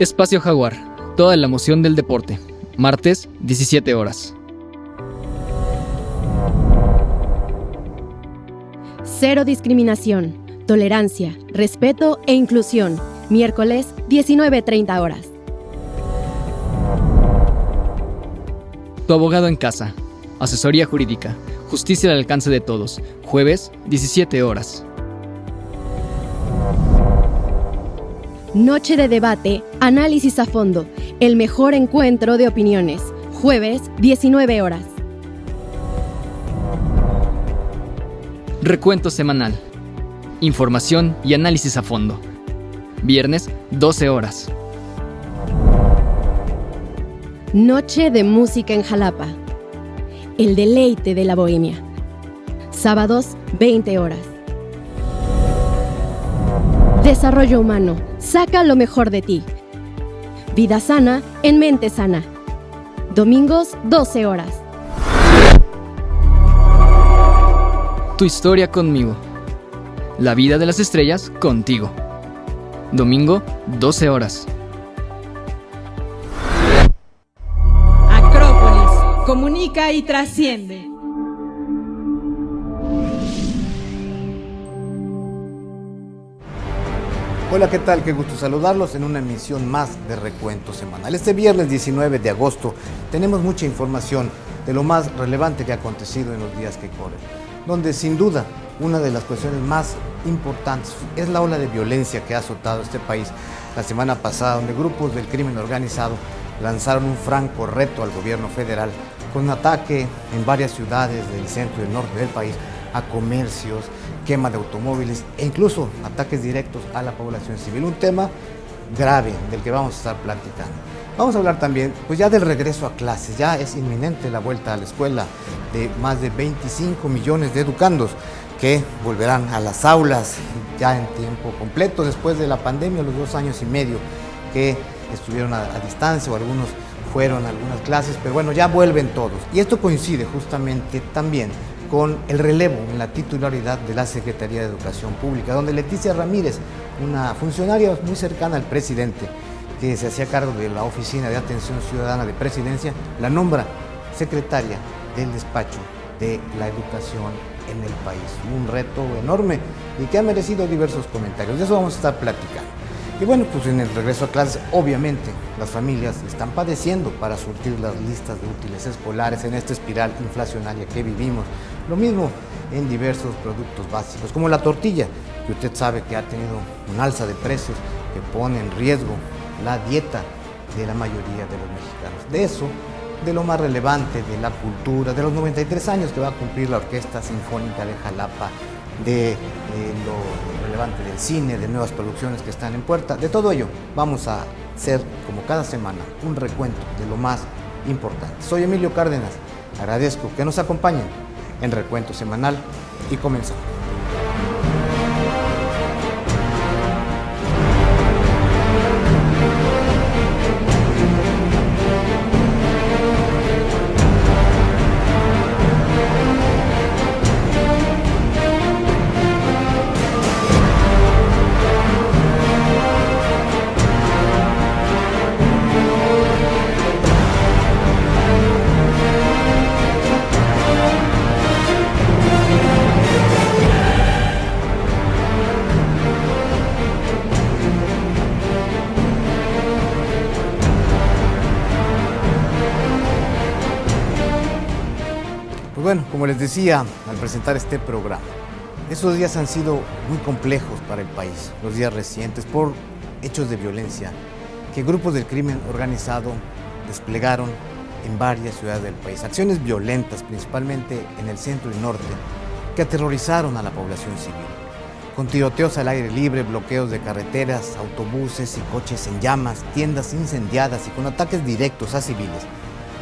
Espacio Jaguar, toda la emoción del deporte. Martes, 17 horas. Cero discriminación, tolerancia, respeto e inclusión. Miércoles, 19:30 horas. Tu abogado en casa. Asesoría jurídica. Justicia al alcance de todos. Jueves, 17 horas. Noche de debate, análisis a fondo. El mejor encuentro de opiniones. Jueves, 19 horas. Recuento semanal. Información y análisis a fondo. Viernes, 12 horas. Noche de música en Jalapa. El deleite de la bohemia. Sábados, 20 horas. Desarrollo humano. Saca lo mejor de ti. Vida sana en mente sana. Domingos, 12 horas. Tu historia conmigo. La vida de las estrellas contigo. Domingo, 12 horas. Acrópolis, comunica y trasciende. Hola, ¿qué tal? Qué gusto saludarlos en una emisión más de Recuento Semanal. Este viernes 19 de agosto tenemos mucha información de lo más relevante que ha acontecido en los días que corren, donde sin duda una de las cuestiones más importantes es la ola de violencia que ha azotado este país la semana pasada, donde grupos del crimen organizado lanzaron un franco reto al gobierno federal con un ataque en varias ciudades del centro y del norte del país a comercios, quema de automóviles e incluso ataques directos a la población civil. Un tema grave del que vamos a estar platicando. Vamos a hablar también, pues ya del regreso a clases. Ya es inminente la vuelta a la escuela de más de 25 millones de educandos que volverán a las aulas ya en tiempo completo después de la pandemia, los 2 años y medio que estuvieron a distancia o algunos fueron a algunas clases, pero bueno, ya vuelven todos. Y esto coincide justamente también con el relevo en la titularidad de la Secretaría de Educación Pública, donde Leticia Ramírez, una funcionaria muy cercana al presidente, que se hacía cargo de la Oficina de Atención Ciudadana de Presidencia, la nombra secretaria del despacho de la educación en el país. Un reto enorme y que ha merecido diversos comentarios. De eso vamos a estar platicando. Y bueno, pues en el regreso a clases, obviamente, las familias están padeciendo para surtir las listas de útiles escolares en esta espiral inflacionaria que vivimos. Lo mismo en diversos productos básicos, como la tortilla, que usted sabe que ha tenido un alza de precios que pone en riesgo la dieta de la mayoría de los mexicanos. De eso, de lo más relevante de la cultura, de los 93 años que va a cumplir la Orquesta Sinfónica de Jalapa, de lo relevante del cine, de nuevas producciones que están en puerta. De todo ello vamos a hacer, como cada semana, un recuento de lo más importante. Soy Emilio Cárdenas, agradezco que nos acompañen en Recuento Semanal y comenzamos. Bueno, como les decía al presentar este programa, estos días han sido muy complejos para el país, los días recientes, por hechos de violencia que grupos del crimen organizado desplegaron en varias ciudades del país. Acciones violentas, principalmente en el centro y norte, que aterrorizaron a la población civil, con tiroteos al aire libre, bloqueos de carreteras, autobuses y coches en llamas, tiendas incendiadas y con ataques directos a civiles.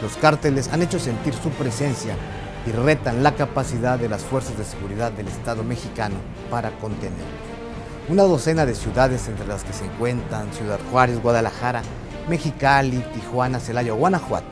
Los cárteles han hecho sentir su presencia y retan la capacidad de las fuerzas de seguridad del Estado mexicano para contenerlos. Una docena de ciudades, entre las que se encuentran Ciudad Juárez, Guadalajara, Mexicali, Tijuana, Celaya o Guanajuato,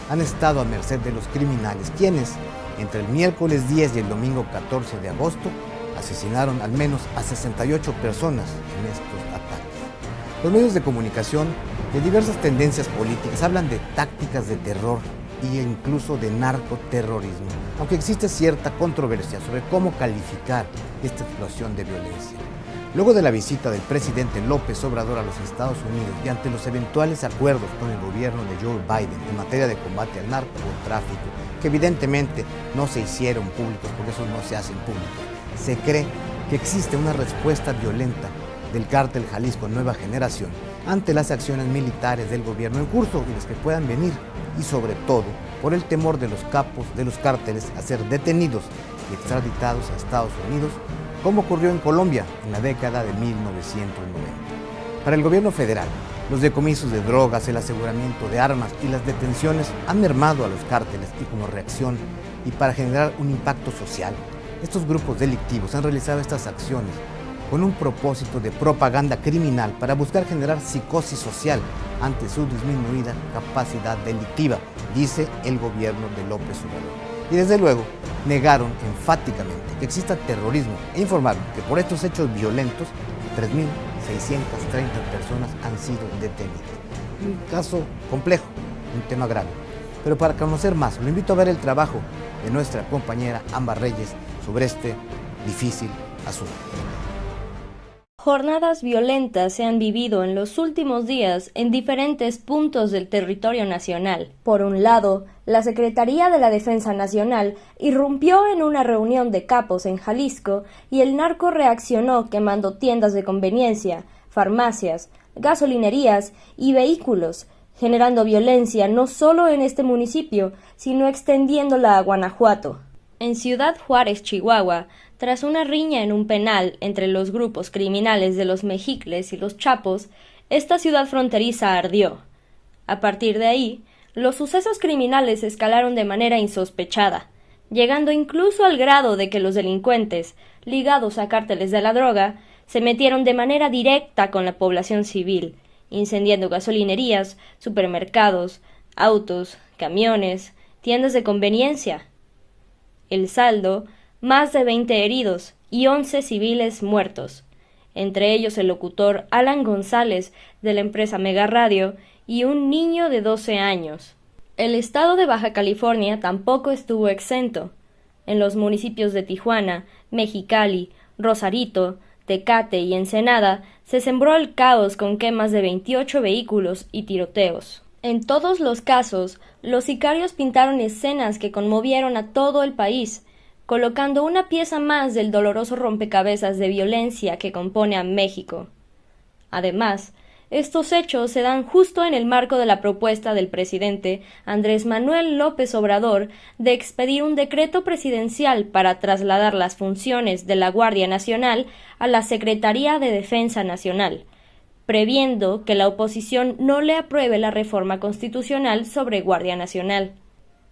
han estado a merced de los criminales, quienes, entre el miércoles 10 y el domingo 14 de agosto, asesinaron al menos a 68 personas en estos ataques. Los medios de comunicación De diversas tendencias políticas hablan de tácticas de terror e incluso de narcoterrorismo, aunque existe cierta controversia sobre cómo calificar esta explosión de violencia. Luego de la visita del presidente López Obrador a los Estados Unidos y ante los eventuales acuerdos con el gobierno de Joe Biden en materia de combate al narcotráfico, que evidentemente no se hicieron públicos porque esos no se hacen públicos, se cree que existe una respuesta violenta del cártel Jalisco Nueva Generación ante las acciones militares del gobierno en curso y las que puedan venir, y sobre todo por el temor de los capos de los cárteles a ser detenidos y extraditados a Estados Unidos, como ocurrió en Colombia en la década de 1990. Para el gobierno federal, los decomisos de drogas, el aseguramiento de armas y las detenciones han mermado a los cárteles, y como reacción y para generar un impacto social, estos grupos delictivos han realizado estas acciones con un propósito de propaganda criminal para buscar generar psicosis social ante su disminuida capacidad delictiva, dice el gobierno de López Obrador. Y desde luego negaron enfáticamente que exista terrorismo e informaron que por estos hechos violentos 3.630 personas han sido detenidas. Un caso complejo, un tema grave. Pero para conocer más, lo invito a ver el trabajo de nuestra compañera Ámbar Reyes sobre este difícil asunto. Jornadas violentas se han vivido en los últimos días en diferentes puntos del territorio nacional. Por un lado, la Secretaría de la Defensa Nacional irrumpió en una reunión de capos en Jalisco y el narco reaccionó quemando tiendas de conveniencia, farmacias, gasolinerías y vehículos, generando violencia no solo en este municipio, sino extendiéndola a Guanajuato. En Ciudad Juárez, Chihuahua, tras una riña en un penal entre los grupos criminales de los Mexicles y los Chapos, esta ciudad fronteriza ardió. A partir de ahí, los sucesos criminales escalaron de manera insospechada, llegando incluso al grado de que los delincuentes, ligados a cárteles de la droga, se metieron de manera directa con la población civil, incendiando gasolinerías, supermercados, autos, camiones, tiendas de conveniencia. El saldo, más de 20 heridos y 11 civiles muertos, entre ellos el locutor Alan González de la empresa Mega Radio y un niño de 12 años. El estado de Baja California tampoco estuvo exento. En los municipios de Tijuana, Mexicali, Rosarito, Tecate y Ensenada se sembró el caos con quemas de 28 vehículos y tiroteos. En todos los casos, los sicarios pintaron escenas que conmovieron a todo el país, colocando una pieza más del doloroso rompecabezas de violencia que compone a México. Además, estos hechos se dan justo en el marco de la propuesta del presidente Andrés Manuel López Obrador de expedir un decreto presidencial para trasladar las funciones de la Guardia Nacional a la Secretaría de Defensa Nacional, previendo que la oposición no le apruebe la reforma constitucional sobre Guardia Nacional.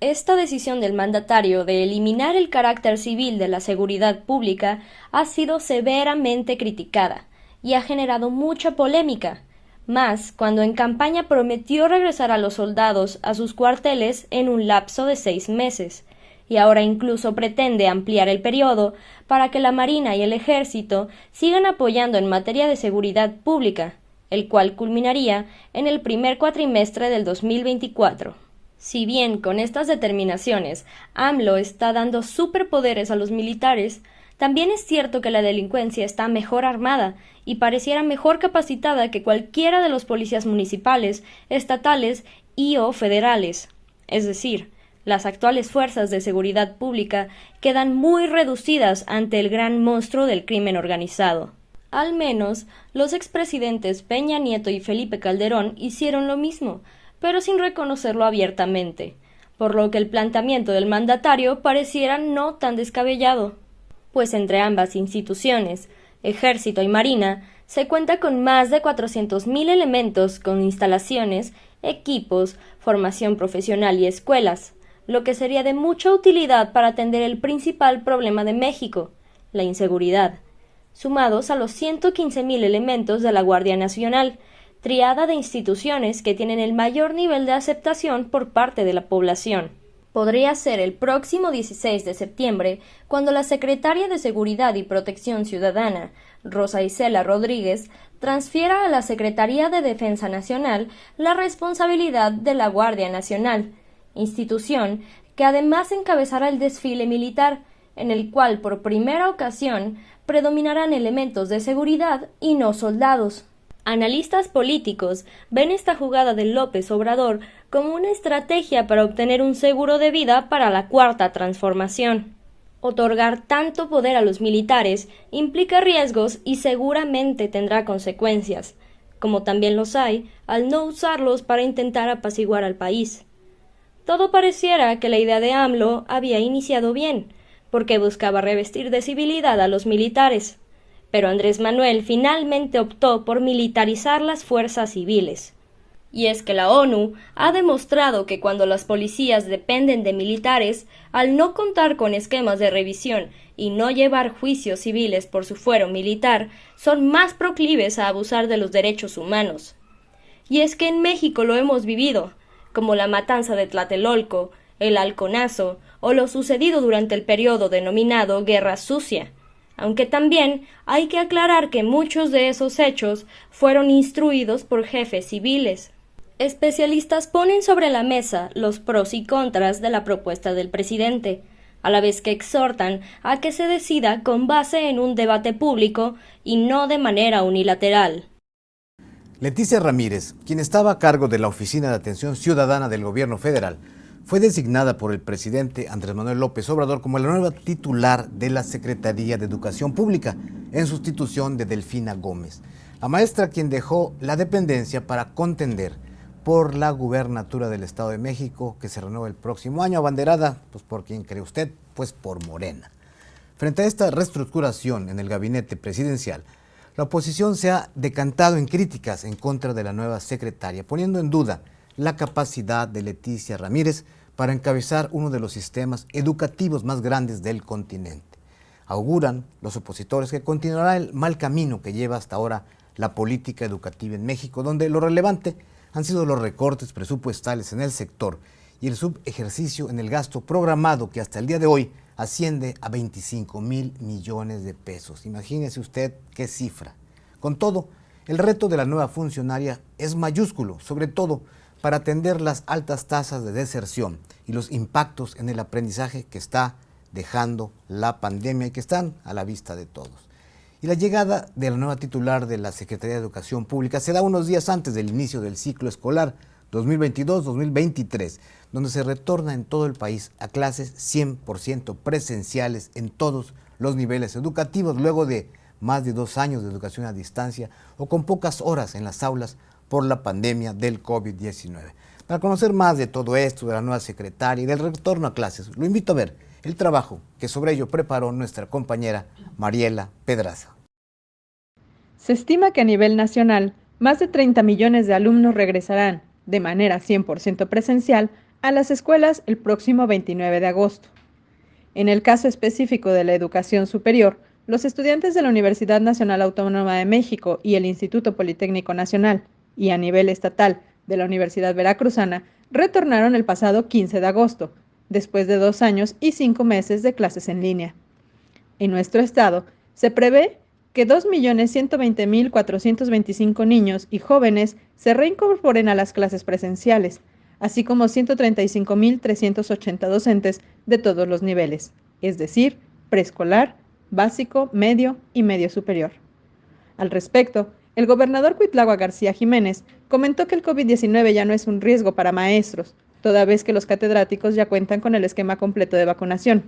Esta decisión del mandatario de eliminar el carácter civil de la seguridad pública ha sido severamente criticada y ha generado mucha polémica, más cuando en campaña prometió regresar a los soldados a sus cuarteles en un lapso de 6 meses, y ahora incluso pretende ampliar el periodo para que la Marina y el Ejército sigan apoyando en materia de seguridad pública, el cual culminaría en el primer cuatrimestre del 2024. Si bien con estas determinaciones AMLO está dando superpoderes a los militares, también es cierto que la delincuencia está mejor armada y pareciera mejor capacitada que cualquiera de los policías municipales, estatales y o federales. Es decir, las actuales fuerzas de seguridad pública quedan muy reducidas ante el gran monstruo del crimen organizado. Al menos, los expresidentes Peña Nieto y Felipe Calderón hicieron lo mismo, pero sin reconocerlo abiertamente, por lo que el planteamiento del mandatario pareciera no tan descabellado, pues entre ambas instituciones, Ejército y Marina, se cuenta con más de 400.000 elementos con instalaciones, equipos, formación profesional y escuelas, lo que sería de mucha utilidad para atender el principal problema de México, la inseguridad, sumados a los 115.000 elementos de la Guardia Nacional, triada de instituciones que tienen el mayor nivel de aceptación por parte de la población. Podría ser el próximo 16 de septiembre cuando la secretaria de Seguridad y Protección Ciudadana, Rosa Isela Rodríguez, transfiera a la Secretaría de Defensa Nacional la responsabilidad de la Guardia Nacional, institución que además encabezará el desfile militar, en el cual por primera ocasión predominarán elementos de seguridad y no soldados. Analistas políticos ven esta jugada de López Obrador como una estrategia para obtener un seguro de vida para la Cuarta Transformación. Otorgar tanto poder a los militares implica riesgos y seguramente tendrá consecuencias, como también los hay al no usarlos para intentar apaciguar al país. Todo pareciera que la idea de AMLO había iniciado bien, porque buscaba revestir de civilidad a los militares, pero Andrés Manuel finalmente optó por militarizar las fuerzas civiles. Y es que la ONU ha demostrado que cuando las policías dependen de militares, al no contar con esquemas de revisión y no llevar juicios civiles por su fuero militar, son más proclives a abusar de los derechos humanos. Y es que en México lo hemos vivido, como la matanza de Tlatelolco, el halconazo o lo sucedido durante el periodo denominado Guerra Sucia, aunque también hay que aclarar que muchos de esos hechos fueron instruidos por jefes civiles. Especialistas ponen sobre la mesa los pros y contras de la propuesta del presidente, a la vez que exhortan a que se decida con base en un debate público y no de manera unilateral. Leticia Ramírez, quien estaba a cargo de la Oficina de Atención Ciudadana del Gobierno Federal, fue designada por el presidente Andrés Manuel López Obrador como la nueva titular de la Secretaría de Educación Pública, en sustitución de Delfina Gómez, la maestra quien dejó la dependencia para contender por la gubernatura del Estado de México, que se renueva el próximo año, abanderada, pues ¿por quién cree usted? Pues por Morena. Frente a esta reestructuración en el gabinete presidencial, la oposición se ha decantado en críticas en contra de la nueva secretaria, poniendo en duda la capacidad de Leticia Ramírez para encabezar uno de los sistemas educativos más grandes del continente. Auguran los opositores que continuará el mal camino que lleva hasta ahora la política educativa en México, donde lo relevante han sido los recortes presupuestales en el sector y el subejercicio en el gasto programado, que hasta el día de hoy asciende a 25,000 millones de pesos. Imagínese usted qué cifra. Con todo, el reto de la nueva funcionaria es mayúsculo, sobre todo para atender las altas tasas de deserción y los impactos en el aprendizaje que está dejando la pandemia y que están a la vista de todos. Y la llegada de la nueva titular de la Secretaría de Educación Pública se da unos días antes del inicio del ciclo escolar 2022-2023, donde se retorna en todo el país a clases 100% presenciales en todos los niveles educativos, luego de más de 2 años de educación a distancia o con pocas horas en las aulas por la pandemia del COVID-19. Para conocer más de todo esto, de la nueva secretaria y del retorno a clases, lo invito a ver el trabajo que sobre ello preparó nuestra compañera Mariela Pedraza. Se estima que a nivel nacional, más de 30 millones de alumnos regresarán, de manera 100% presencial, a las escuelas el próximo 29 de agosto. En el caso específico de la educación superior, los estudiantes de la Universidad Nacional Autónoma de México y el Instituto Politécnico Nacional, y a nivel estatal de la Universidad Veracruzana, retornaron el pasado 15 de agosto, después de 2 años y 5 meses de clases en línea. En nuestro estado, se prevé que 2.120.425 niños y jóvenes se reincorporen a las clases presenciales, así como 135.380 docentes de todos los niveles, es decir, preescolar, básico, medio y medio superior. Al respecto, el gobernador Cuitláhuac García Jiménez comentó que el COVID-19 ya no es un riesgo para maestros, toda vez que los catedráticos ya cuentan con el esquema completo de vacunación,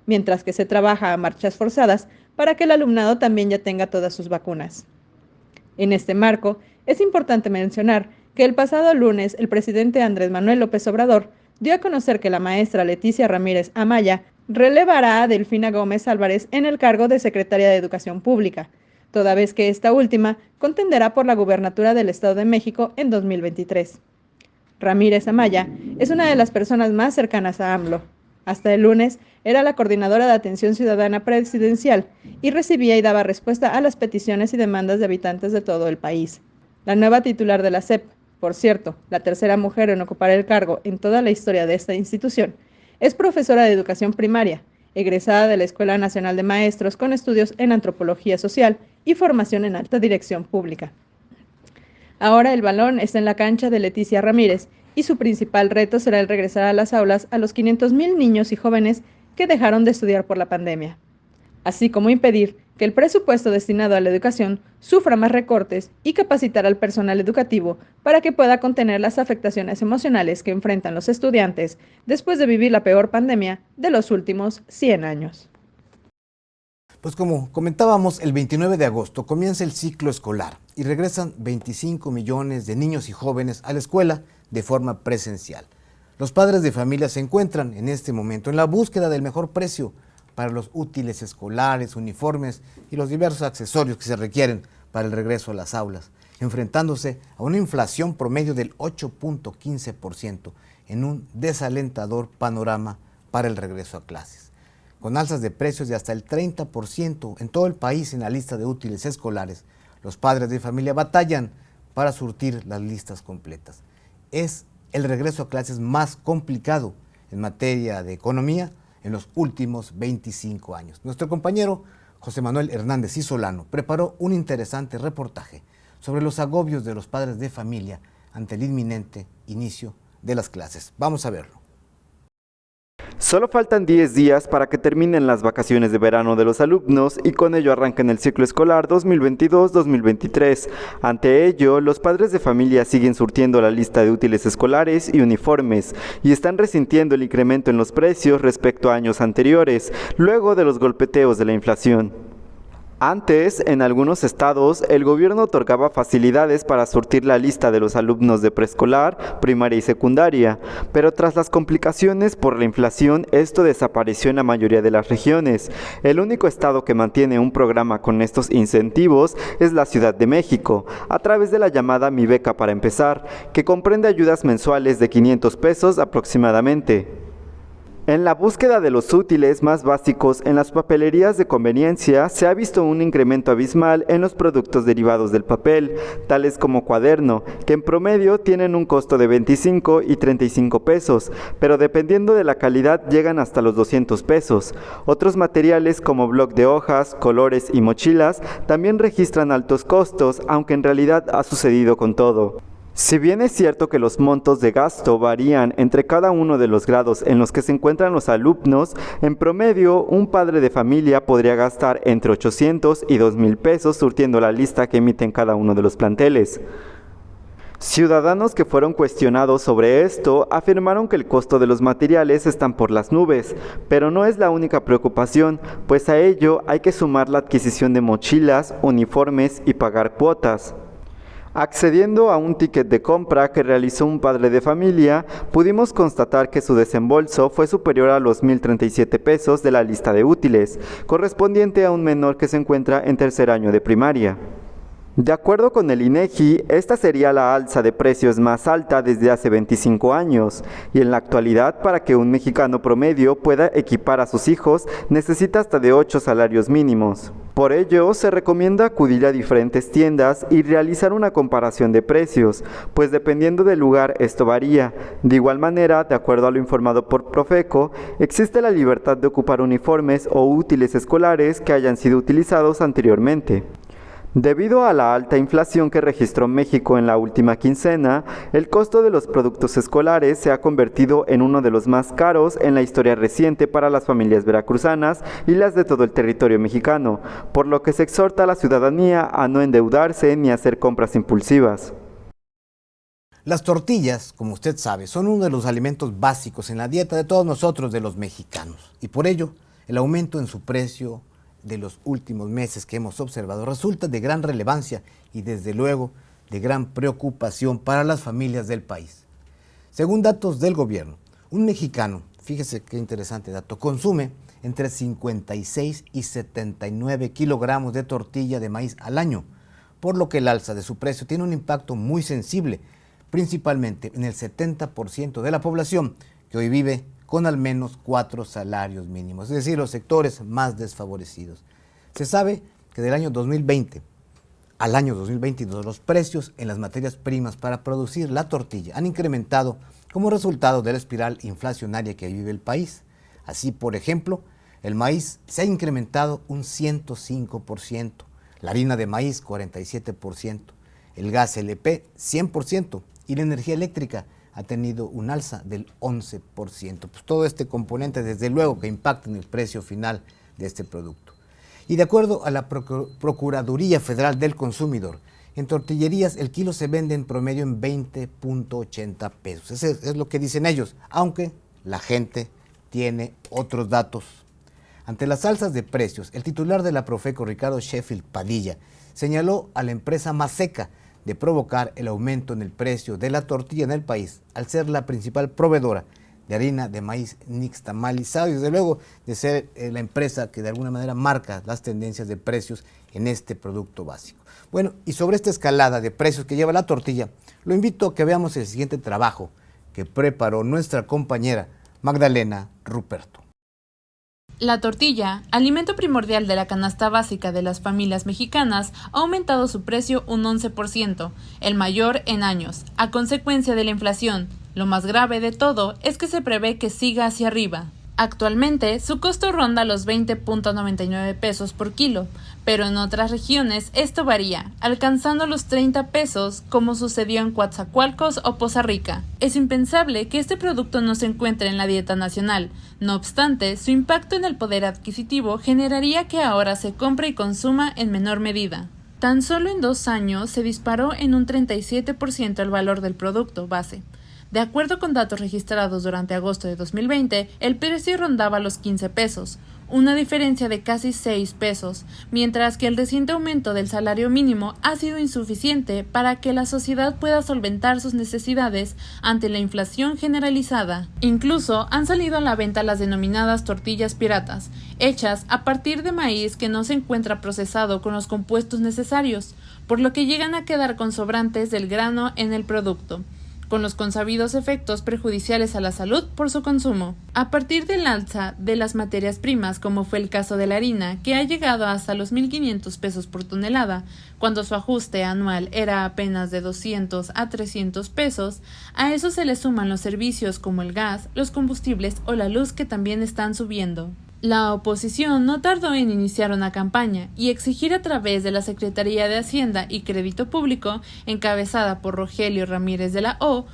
mientras que se trabaja a marchas forzadas para que el alumnado también ya tenga todas sus vacunas. En este marco, es importante mencionar que el pasado lunes el presidente Andrés Manuel López Obrador dio a conocer que la maestra Leticia Ramírez Amaya relevará a Delfina Gómez Álvarez en el cargo de secretaria de Educación Pública, toda vez que esta última contenderá por la gubernatura del Estado de México en 2023. Ramírez Amaya es una de las personas más cercanas a AMLO. Hasta el lunes era la coordinadora de atención ciudadana presidencial y recibía y daba respuesta a las peticiones y demandas de habitantes de todo el país. La nueva titular de la SEP, por cierto, la tercera mujer en ocupar el cargo en toda la historia de esta institución, es profesora de educación primaria, egresada de la Escuela Nacional de Maestros con estudios en Antropología Social y formación en alta dirección pública. Ahora el balón está en la cancha de Leticia Ramírez y su principal reto será el regresar a las aulas a los 500,000 niños y jóvenes que dejaron de estudiar por la pandemia, así como impedir que el presupuesto destinado a la educación sufra más recortes y capacitar al personal educativo para que pueda contener las afectaciones emocionales que enfrentan los estudiantes después de vivir la peor pandemia de los últimos 100 años. Pues como comentábamos, el 29 de agosto comienza el ciclo escolar y regresan 25 millones de niños y jóvenes a la escuela de forma presencial. Los padres de familia se encuentran en este momento en la búsqueda del mejor precio para los útiles escolares, uniformes y los diversos accesorios que se requieren para el regreso a las aulas, enfrentándose a una inflación promedio del 8.15% en un desalentador panorama para el regreso a clases, con alzas de precios de hasta el 30% en todo el país en la lista de útiles escolares. Los padres de familia batallan para surtir las listas completas. Es el regreso a clases más complicado en materia de economía en los últimos 25 años. Nuestro compañero José Manuel Hernández y Solano preparó un interesante reportaje sobre los agobios de los padres de familia ante el inminente inicio de las clases. Vamos a verlo. Solo faltan 10 días para que terminen las vacaciones de verano de los alumnos y con ello arranquen el ciclo escolar 2022-2023. Ante ello, los padres de familia siguen surtiendo la lista de útiles escolares y uniformes y están resintiendo el incremento en los precios respecto a años anteriores, luego de los golpeteos de la inflación. Antes, en algunos estados, el gobierno otorgaba facilidades para surtir la lista de los alumnos de preescolar, primaria y secundaria, pero tras las complicaciones por la inflación, esto desapareció en la mayoría de las regiones. El único estado que mantiene un programa con estos incentivos es la Ciudad de México, a través de la llamada Mi Beca para Empezar, que comprende ayudas mensuales de 500 pesos aproximadamente. En la búsqueda de los útiles más básicos en las papelerías de conveniencia se ha visto un incremento abismal en los productos derivados del papel, tales como cuaderno, que en promedio tienen un costo de 25 y 35 pesos, pero dependiendo de la calidad llegan hasta los 200 pesos. Otros materiales como bloc de hojas, colores y mochilas también registran altos costos, aunque en realidad ha sucedido con todo. Si bien es cierto que los montos de gasto varían entre cada uno de los grados en los que se encuentran los alumnos, en promedio un padre de familia podría gastar entre 800 y 2,000 pesos surtiendo la lista que emiten cada uno de los planteles. Ciudadanos que fueron cuestionados sobre esto afirmaron que el costo de los materiales están por las nubes, pero no es la única preocupación, pues a ello hay que sumar la adquisición de mochilas, uniformes y pagar cuotas. Accediendo a un ticket de compra que realizó un padre de familia, pudimos constatar que su desembolso fue superior a los 1,037 pesos de la lista de útiles, correspondiente a un menor que se encuentra en tercer año de primaria. De acuerdo con el INEGI, esta sería la alza de precios más alta desde hace 25 años, y en la actualidad para que un mexicano promedio pueda equipar a sus hijos necesita hasta de 8 salarios mínimos. Por ello, se recomienda acudir a diferentes tiendas y realizar una comparación de precios, pues dependiendo del lugar esto varía. De igual manera, de acuerdo a lo informado por Profeco, existe la libertad de ocupar uniformes o útiles escolares que hayan sido utilizados anteriormente. Debido a la alta inflación que registró México en la última quincena, el costo de los productos escolares se ha convertido en uno de los más caros en la historia reciente para las familias veracruzanas y las de todo el territorio mexicano, por lo que se exhorta a la ciudadanía a no endeudarse ni hacer compras impulsivas. Las tortillas, como usted sabe, son uno de los alimentos básicos en la dieta de todos nosotros, de los mexicanos, y por ello el aumento en su precio de los últimos meses que hemos observado resulta de gran relevancia y desde luego de gran preocupación para las familias del país. Según datos del gobierno, un mexicano, fíjese qué interesante dato, consume entre 56 y 79 kilogramos de tortilla de maíz al año, por lo que el alza de su precio tiene un impacto muy sensible, principalmente en el 70% de la población que hoy vive con al menos 4 salarios mínimos, es decir, los sectores más desfavorecidos. Se sabe que del año 2020 al año 2022 los precios en las materias primas para producir la tortilla han incrementado como resultado de la espiral inflacionaria que vive el país. Así, por ejemplo, el maíz se ha incrementado un 105%, la harina de maíz 47%, el gas LP 100% y la energía eléctrica ha tenido un alza del 11%. Pues todo este componente desde luego que impacta en el precio final de este producto. Y de acuerdo a la Procuraduría Federal del Consumidor, en tortillerías el kilo se vende en promedio en 20.80 pesos. Ese es lo que dicen ellos, aunque la gente tiene otros datos. Ante las alzas de precios, el titular de la Profeco, Ricardo Sheffield Padilla, señaló a la empresa Maseca de provocar el aumento en el precio de la tortilla en el país, al ser la principal proveedora de harina de maíz nixtamalizado y desde luego de ser la empresa que de alguna manera marca las tendencias de precios en este producto básico. Bueno, y sobre esta escalada de precios que lleva la tortilla, lo invito a que veamos el siguiente trabajo que preparó nuestra compañera Magdalena Ruperto. La tortilla, alimento primordial de la canasta básica de las familias mexicanas, ha aumentado su precio un 11%, el mayor en años, a consecuencia de la inflación. Lo más grave de todo es que se prevé que siga hacia arriba. Actualmente, su costo ronda los 20.99 pesos por kilo, pero en otras regiones esto varía, alcanzando los 30 pesos como sucedió en Coatzacoalcos o Poza Rica. Es impensable que este producto no se encuentre en la dieta nacional. No obstante, su impacto en el poder adquisitivo generaría que ahora se compre y consuma en menor medida. Tan solo en 2 años se disparó en un 37% el valor del producto base. De acuerdo con datos registrados durante agosto de 2020, el precio rondaba los 15 pesos, una diferencia de casi 6 pesos, mientras que el reciente aumento del salario mínimo ha sido insuficiente para que la sociedad pueda solventar sus necesidades ante la inflación generalizada. Incluso han salido a la venta las denominadas tortillas piratas, hechas a partir de maíz que no se encuentra procesado con los compuestos necesarios, por lo que llegan a quedar con sobrantes del grano en el producto, con los consabidos efectos perjudiciales a la salud por su consumo. A partir del alza de las materias primas, como fue el caso de la harina, que ha llegado hasta los 1.500 pesos por tonelada, cuando su ajuste anual era apenas de 200 a 300 pesos, a eso se le suman los servicios como el gas, los combustibles o la luz que también están subiendo. La oposición no tardó en iniciar una campaña y exigir a través de la Secretaría de Hacienda y Crédito Público, encabezada por Rogelio Ramírez de la O,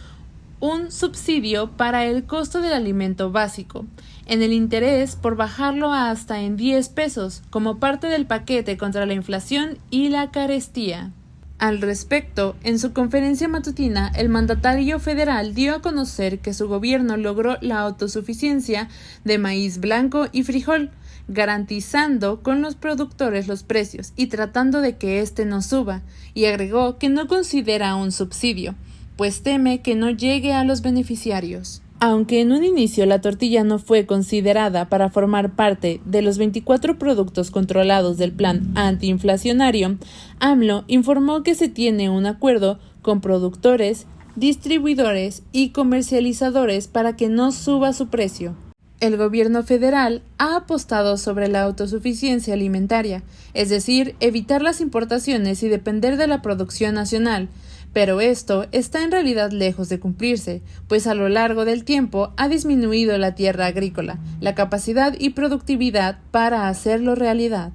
un subsidio para el costo del alimento básico, en el interés por bajarlo hasta en 10 pesos, como parte del paquete contra la inflación y la carestía. Al respecto, en su conferencia matutina, el mandatario federal dio a conocer que su gobierno logró la autosuficiencia de maíz blanco y frijol, garantizando con los productores los precios y tratando de que éste no suba, y agregó que no considera un subsidio, pues teme que no llegue a los beneficiarios. Aunque en un inicio la tortilla no fue considerada para formar parte de los 24 productos controlados del plan antiinflacionario, AMLO informó que se tiene un acuerdo con productores, distribuidores y comercializadores para que no suba su precio. El gobierno federal ha apostado sobre la autosuficiencia alimentaria, es decir, evitar las importaciones y depender de la producción nacional, pero esto está en realidad lejos de cumplirse, pues a lo largo del tiempo ha disminuido la tierra agrícola, la capacidad y productividad para hacerlo realidad.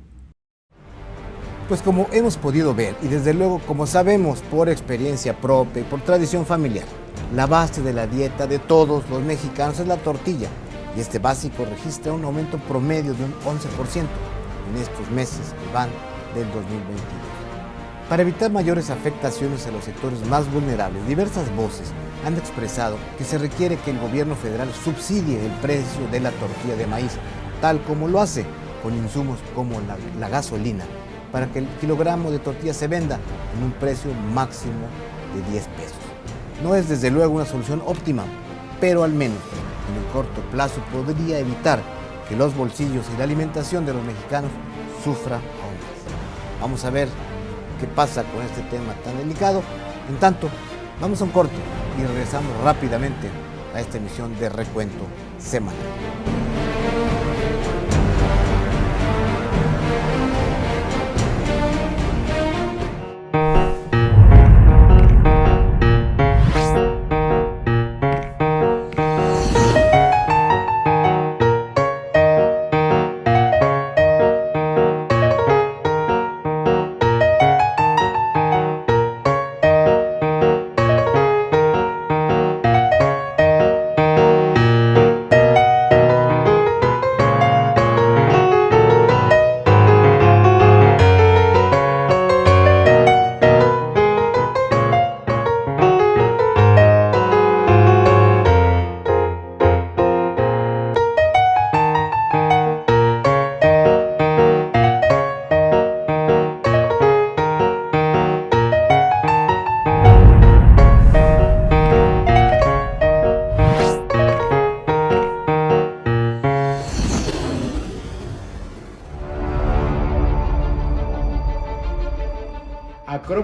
Pues como hemos podido ver y desde luego como sabemos por experiencia propia y por tradición familiar, la base de la dieta de todos los mexicanos es la tortilla y este básico registra un aumento promedio de un 11% en estos meses que van del 2022. Para evitar mayores afectaciones a los sectores más vulnerables, diversas voces han expresado que se requiere que el gobierno federal subsidie el precio de la tortilla de maíz, tal como lo hace con insumos como la gasolina, para que el kilogramo de tortilla se venda en un precio máximo de 10 pesos. No es desde luego una solución óptima, pero al menos en el corto plazo podría evitar que los bolsillos y la alimentación de los mexicanos sufran aún más. Vamos a ver qué pasa con este tema tan delicado. En tanto, vamos a un corto y regresamos rápidamente a esta emisión de Recuento Semanal.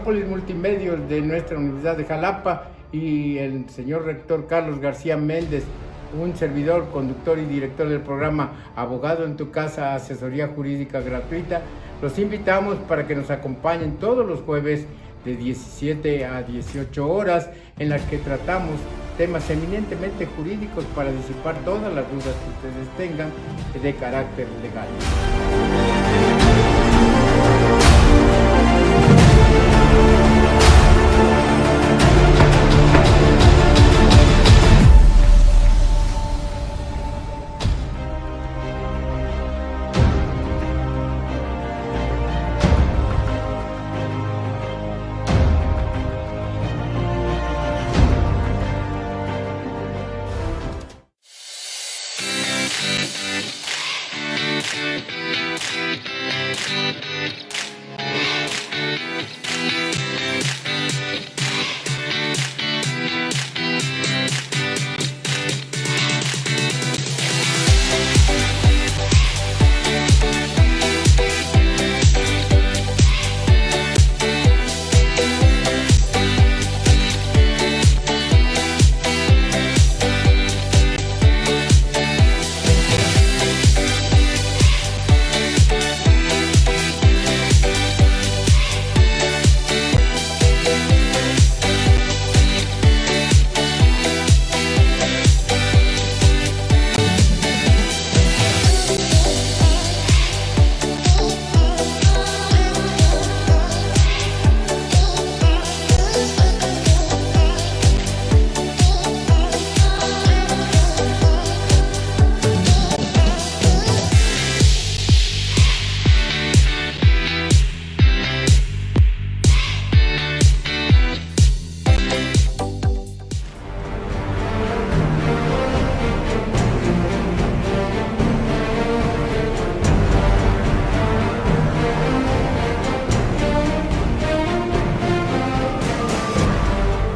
Acrópolis Multimedios de nuestra Universidad de Jalapa y el señor rector Carlos García Méndez, un servidor, conductor y director del programa Abogado en tu Casa, asesoría jurídica gratuita, los invitamos para que nos acompañen todos los jueves de 17 a 18 horas, en las que tratamos temas eminentemente jurídicos para disipar todas las dudas que ustedes tengan de carácter legal.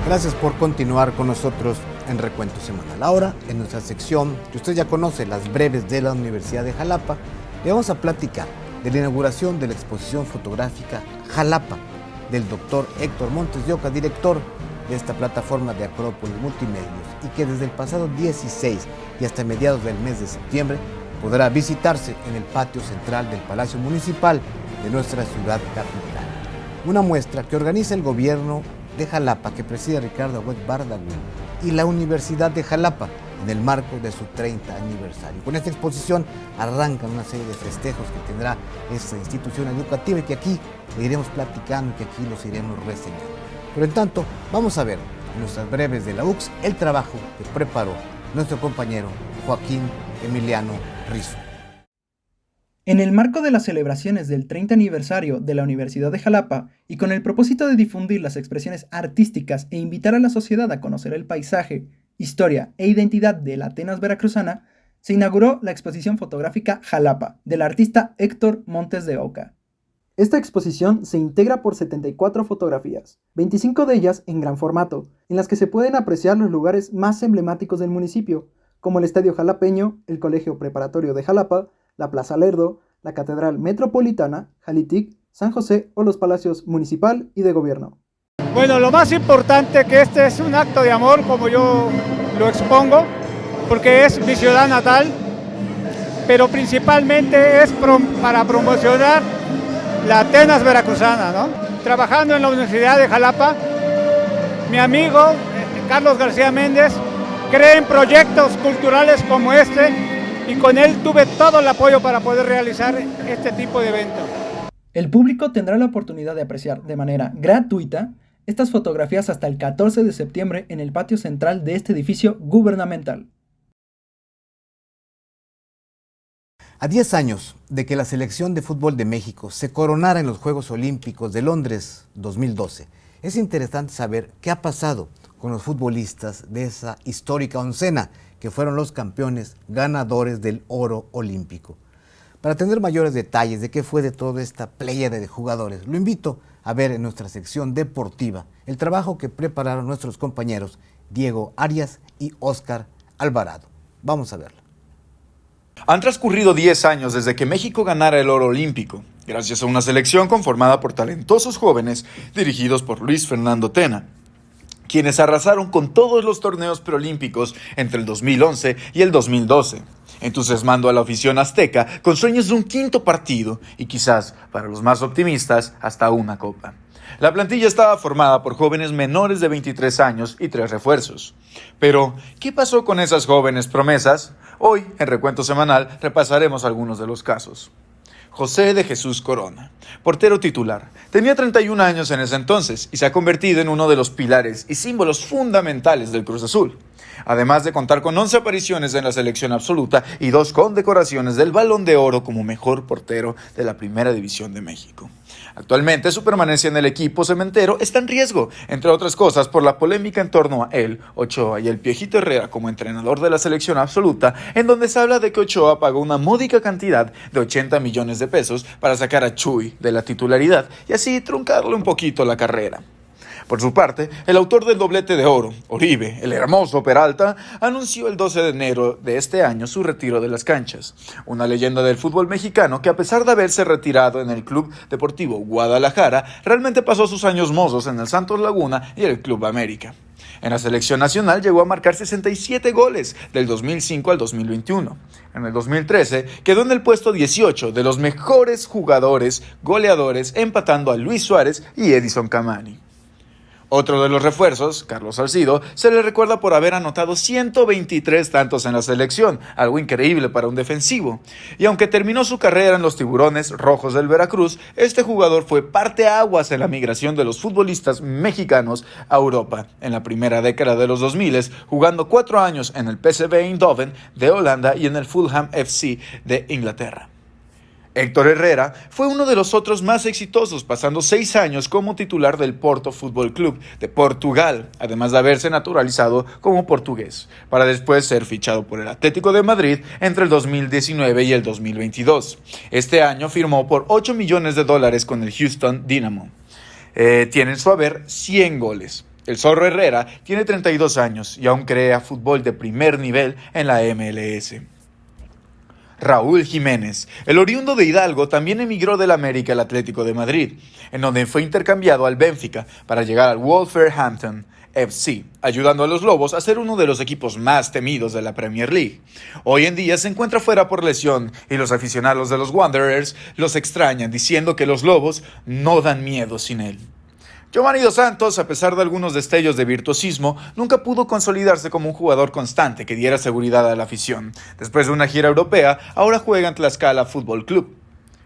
Gracias por continuar con nosotros en Recuento Semanal. Ahora, en nuestra sección que usted ya conoce, las breves de la Universidad de Jalapa, le vamos a platicar de la inauguración de la exposición fotográfica Jalapa, del doctor Héctor Montes de Oca, director de esta plataforma de Acrópolis Multimedios, y que desde el pasado 16 y hasta mediados del mes de septiembre podrá visitarse en el patio central del Palacio Municipal de nuestra ciudad capital. Una muestra que organiza el gobierno de Jalapa, que preside Ricardo Agüed Bardagüe, y la Universidad de Jalapa, en el marco de su 30 aniversario. Con esta exposición arrancan una serie de festejos que tendrá esta institución educativa y que aquí le iremos platicando y que aquí los iremos reseñando. Pero en tanto, vamos a ver en nuestras breves de la UX el trabajo que preparó nuestro compañero Joaquín Emiliano Rizo. En el marco de las celebraciones del 30 aniversario de la Universidad de Jalapa y con el propósito de difundir las expresiones artísticas e invitar a la sociedad a conocer el paisaje, historia e identidad de la Atenas veracruzana, se inauguró la exposición fotográfica Jalapa, del artista Héctor Montes de Oca. Esta exposición se integra por 74 fotografías, 25 de ellas en gran formato, en las que se pueden apreciar los lugares más emblemáticos del municipio, como el Estadio Jalapeño, el Colegio Preparatorio de Jalapa, la Plaza Lerdo, la Catedral Metropolitana, Jalitic, San José o los Palacios Municipal y de Gobierno. Bueno, lo más importante que este es un acto de amor, como yo lo expongo, porque es mi ciudad natal, pero principalmente es para promocionar la Atenas veracruzana, ¿no? Trabajando en la Universidad de Jalapa, mi amigo Carlos García Méndez cree en proyectos culturales como este, y con él tuve todo el apoyo para poder realizar este tipo de evento. El público tendrá la oportunidad de apreciar de manera gratuita estas fotografías hasta el 14 de septiembre en el patio central de este edificio gubernamental. A 10 años de que la selección de fútbol de México se coronara en los Juegos Olímpicos de Londres 2012, es interesante saber qué ha pasado con los futbolistas de esa histórica oncena, que fueron los campeones ganadores del oro olímpico. Para tener mayores detalles de qué fue de toda esta pléyade de jugadores, lo invito a ver en nuestra sección deportiva el trabajo que prepararon nuestros compañeros Diego Arias y Óscar Alvarado. Vamos a verlo. Han transcurrido 10 años desde que México ganara el oro olímpico. gracias a una selección conformada por talentosos jóvenes dirigidos por Luis Fernando Tena, quienes arrasaron con todos los torneos preolímpicos entre el 2011 y el 2012, entusiasmando a la afición azteca con sueños de un quinto partido y quizás, para los más optimistas, hasta una copa. La plantilla estaba formada por jóvenes menores de 23 años y 3 refuerzos. Pero, ¿qué pasó con esas jóvenes promesas? Hoy, en Recuento Semanal, repasaremos algunos de los casos. José de Jesús Corona, portero titular. Tenía 31 años en ese entonces y se ha convertido en uno de los pilares y símbolos fundamentales del Cruz Azul. Además de contar con 11 apariciones en la selección absoluta y 2 condecoraciones del Balón de Oro como mejor portero de la Primera División de México. Actualmente su permanencia en el equipo cementero está en riesgo, entre otras cosas por la polémica en torno a él, Ochoa y el Piejito Herrera como entrenador de la selección absoluta, en donde se habla de que Ochoa pagó una módica cantidad de 80 millones de pesos para sacar a Chuy de la titularidad y así truncarle un poquito la carrera. Por su parte, el autor del doblete de oro, Oribe, el hermoso Peralta, anunció el 12 de enero de este año su retiro de las canchas. Una leyenda del fútbol mexicano que, a pesar de haberse retirado en el Club Deportivo Guadalajara, realmente pasó sus años mozos en el Santos Laguna y el Club América. En la selección nacional llegó a marcar 67 goles del 2005 al 2021. En el 2013 quedó en el puesto 18 de los mejores jugadores goleadores, empatando a Luis Suárez y Edison Cavani. Otro de los refuerzos, Carlos Salcido, se le recuerda por haber anotado 123 tantos en la selección, algo increíble para un defensivo. Y aunque terminó su carrera en los Tiburones Rojos del Veracruz, este jugador fue parteaguas en la migración de los futbolistas mexicanos a Europa en la primera década de los 2000, jugando 4 años en el PSV Eindhoven de Holanda y en el Fulham FC de Inglaterra. Héctor Herrera fue uno de los otros más exitosos, pasando 6 años como titular del Porto Fútbol Club de Portugal, además de haberse naturalizado como portugués, para después ser fichado por el Atlético de Madrid entre el 2019 y el 2022. Este año firmó por $8 millones con el Houston Dynamo. Tiene en su haber 100 goles. El Zorro Herrera tiene 32 años y aún crea fútbol de primer nivel en la MLS. Raúl Jiménez, el oriundo de Hidalgo, también emigró del América al Atlético de Madrid, en donde fue intercambiado al Benfica para llegar al Wolverhampton FC, ayudando a los Lobos a ser uno de los equipos más temidos de la Premier League. Hoy en día se encuentra fuera por lesión y los aficionados de los Wanderers los extrañan, diciendo que los Lobos no dan miedo sin él. Giovanni Dos Santos, a pesar de algunos destellos de virtuosismo, nunca pudo consolidarse como un jugador constante que diera seguridad a la afición. Después de una gira europea, ahora juega en Tlaxcala Fútbol Club.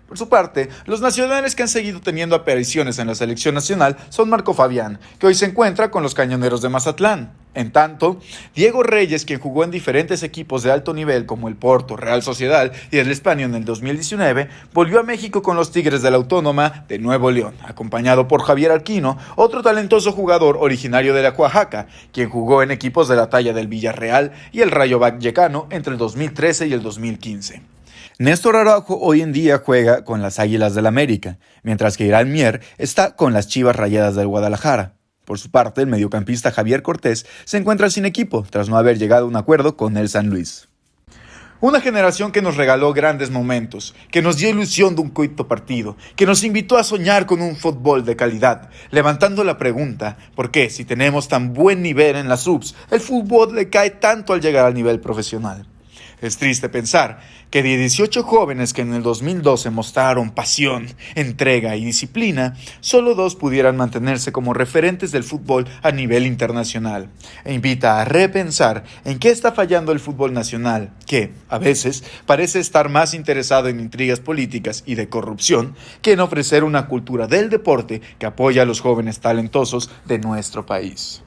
Por su parte, los nacionales que han seguido teniendo apariciones en la selección nacional son Marco Fabián, que hoy se encuentra con los Cañoneros de Mazatlán. En tanto, Diego Reyes, quien jugó en diferentes equipos de alto nivel como el Porto, Real Sociedad y el Español en el 2019, volvió a México con los Tigres de la Autónoma de Nuevo León, acompañado por Javier Arquino, otro talentoso jugador originario de la Oaxaca, quien jugó en equipos de la talla del Villarreal y el Rayo Vallecano entre el 2013 y el 2015. Néstor Araujo hoy en día juega con las Águilas del América, mientras que Irán Mier está con las Chivas Rayadas del Guadalajara. Por su parte, el mediocampista Javier Cortés se encuentra sin equipo, tras no haber llegado a un acuerdo con el San Luis. Una generación que nos regaló grandes momentos, que nos dio ilusión de un quinto partido, que nos invitó a soñar con un fútbol de calidad, levantando la pregunta, ¿por qué, si tenemos tan buen nivel en las subs, el fútbol le cae tanto al llegar al nivel profesional? Es triste pensar que de 18 jóvenes que en el 2012 mostraron pasión, entrega y disciplina, solo 2 pudieran mantenerse como referentes del fútbol a nivel internacional. E invita a repensar en qué está fallando el fútbol nacional, que, a veces, parece estar más interesado en intrigas políticas y de corrupción que en ofrecer una cultura del deporte que apoya a los jóvenes talentosos de nuestro país.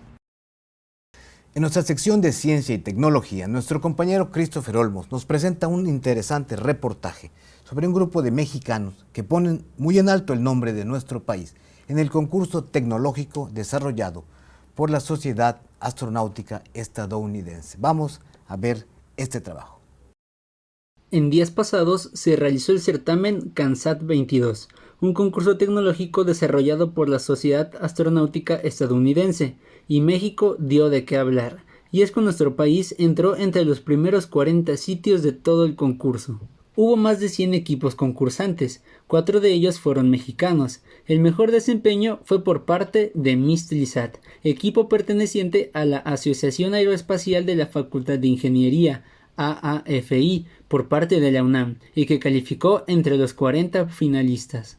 En nuestra sección de Ciencia y Tecnología, nuestro compañero Christopher Olmos nos presenta un interesante reportaje sobre un grupo de mexicanos que ponen muy en alto el nombre de nuestro país en el concurso tecnológico desarrollado por la Sociedad Astronáutica Estadounidense. Vamos a ver este trabajo. En días pasados se realizó el certamen CANSAT 22, un concurso tecnológico desarrollado por la Sociedad Astronáutica Estadounidense, y México dio de qué hablar, y es que nuestro país entró entre los primeros 40 sitios de todo el concurso. Hubo más de 100 equipos concursantes, 4 de ellos fueron mexicanos. El mejor desempeño fue por parte de Mistlisat, equipo perteneciente a la Asociación Aeroespacial de la Facultad de Ingeniería, AAFI, por parte de la UNAM, y que calificó entre los 40 finalistas.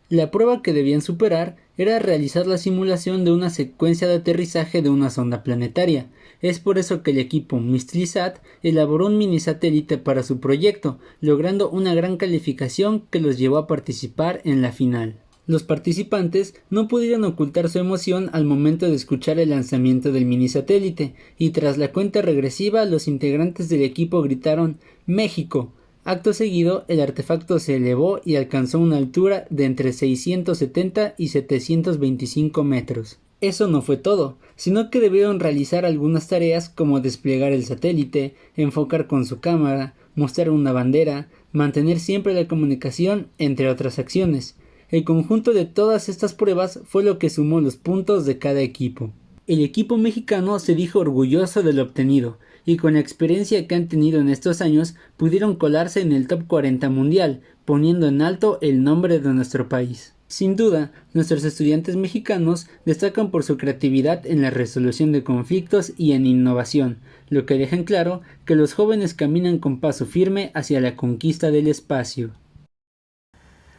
La prueba que debían superar era realizar la simulación de una secuencia de aterrizaje de una sonda planetaria. Es por eso que el equipo Mistlisat elaboró un mini satélite para su proyecto, logrando una gran calificación que los llevó a participar en la final. Los participantes no pudieron ocultar su emoción al momento de escuchar el lanzamiento del mini satélite, y tras la cuenta regresiva los integrantes del equipo gritaron ¡México! Acto seguido, el artefacto se elevó y alcanzó una altura de entre 670 y 725 metros. Eso no fue todo, sino que debieron realizar algunas tareas como desplegar el satélite, enfocar con su cámara, mostrar una bandera, mantener siempre la comunicación, entre otras acciones. El conjunto de todas estas pruebas fue lo que sumó los puntos de cada equipo. El equipo mexicano se dijo orgulloso de lo obtenido, y con la experiencia que han tenido en estos años pudieron colarse en el top 40 mundial, poniendo en alto el nombre de nuestro país. Sin duda, nuestros estudiantes mexicanos destacan por su creatividad en la resolución de conflictos y en innovación, lo que deja en claro que los jóvenes caminan con paso firme hacia la conquista del espacio.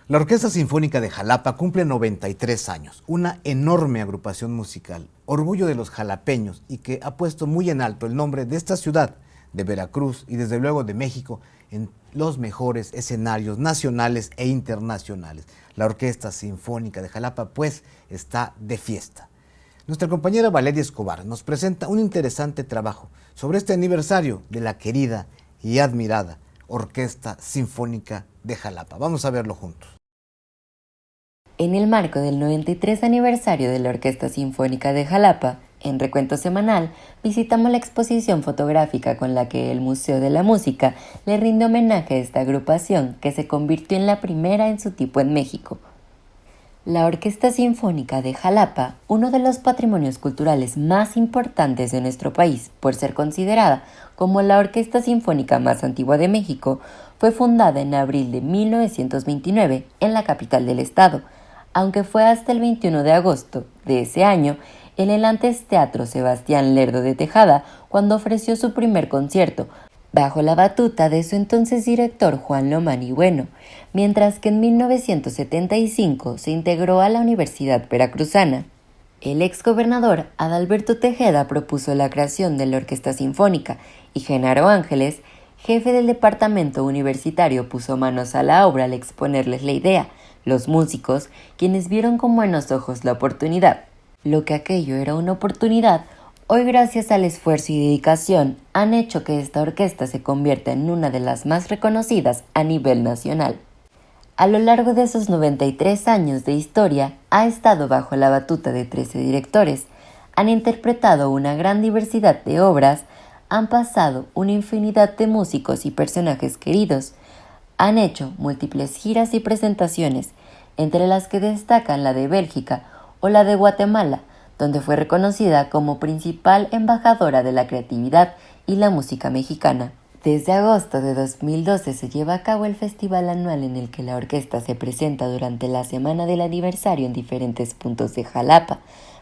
La Orquesta Sinfónica de Jalapa cumple 93 años, una enorme agrupación musical, orgullo de los jalapeños y que ha puesto muy en alto el nombre de esta ciudad, de Veracruz y desde luego de México en los mejores escenarios nacionales e internacionales. La Orquesta Sinfónica de Jalapa pues está de fiesta. Nuestra compañera Valeria Escobar nos presenta un interesante trabajo sobre este aniversario de la querida y admirada Orquesta Sinfónica de Jalapa. Vamos a verlo juntos. En el marco del 93 aniversario de la Orquesta Sinfónica de Jalapa, en Recuento Semanal, visitamos la exposición fotográfica con la que el Museo de la Música le rinde homenaje a esta agrupación que se convirtió en la primera en su tipo en México. La Orquesta Sinfónica de Jalapa, uno de los patrimonios culturales más importantes de nuestro país, por ser considerada como la orquesta sinfónica más antigua de México, fue fundada en abril de 1929 en la capital del estado, aunque fue hasta el 21 de agosto de ese año en el antes Teatro Sebastián Lerdo de Tejada cuando ofreció su primer concierto, bajo la batuta de su entonces director Juan Lomán y Bueno, mientras que en 1975 se integró a la Universidad Veracruzana. El exgobernador Adalberto Tejeda propuso la creación de la Orquesta Sinfónica y Genaro Ángeles, jefe del departamento universitario, puso manos a la obra al exponerles la idea. Los músicos, quienes vieron con buenos ojos la oportunidad, lo que aquello era una oportunidad, hoy gracias al esfuerzo y dedicación han hecho que esta orquesta se convierta en una de las más reconocidas a nivel nacional. A lo largo de esos 93 años de historia, ha estado bajo la batuta de 13 directores, han interpretado una gran diversidad de obras, han pasado una infinidad de músicos y personajes queridos, han hecho múltiples giras y presentaciones, entre las que destacan la de Bélgica o la de Guatemala, donde fue reconocida como principal embajadora de la creatividad y la música mexicana. Desde agosto de 2012 se lleva a cabo el festival anual en el que la orquesta se presenta durante la semana del aniversario en diferentes puntos de Jalapa,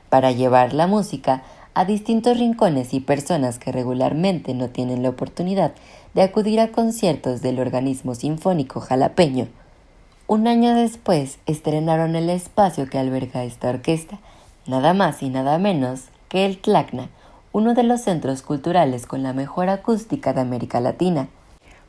para llevar la música a distintos rincones y personas que regularmente no tienen la oportunidad de acudir a conciertos del organismo sinfónico jalapeño. Un año después estrenaron el espacio que alberga esta orquesta, nada más y nada menos que el Tlacna, uno de los centros culturales con la mejor acústica de América Latina.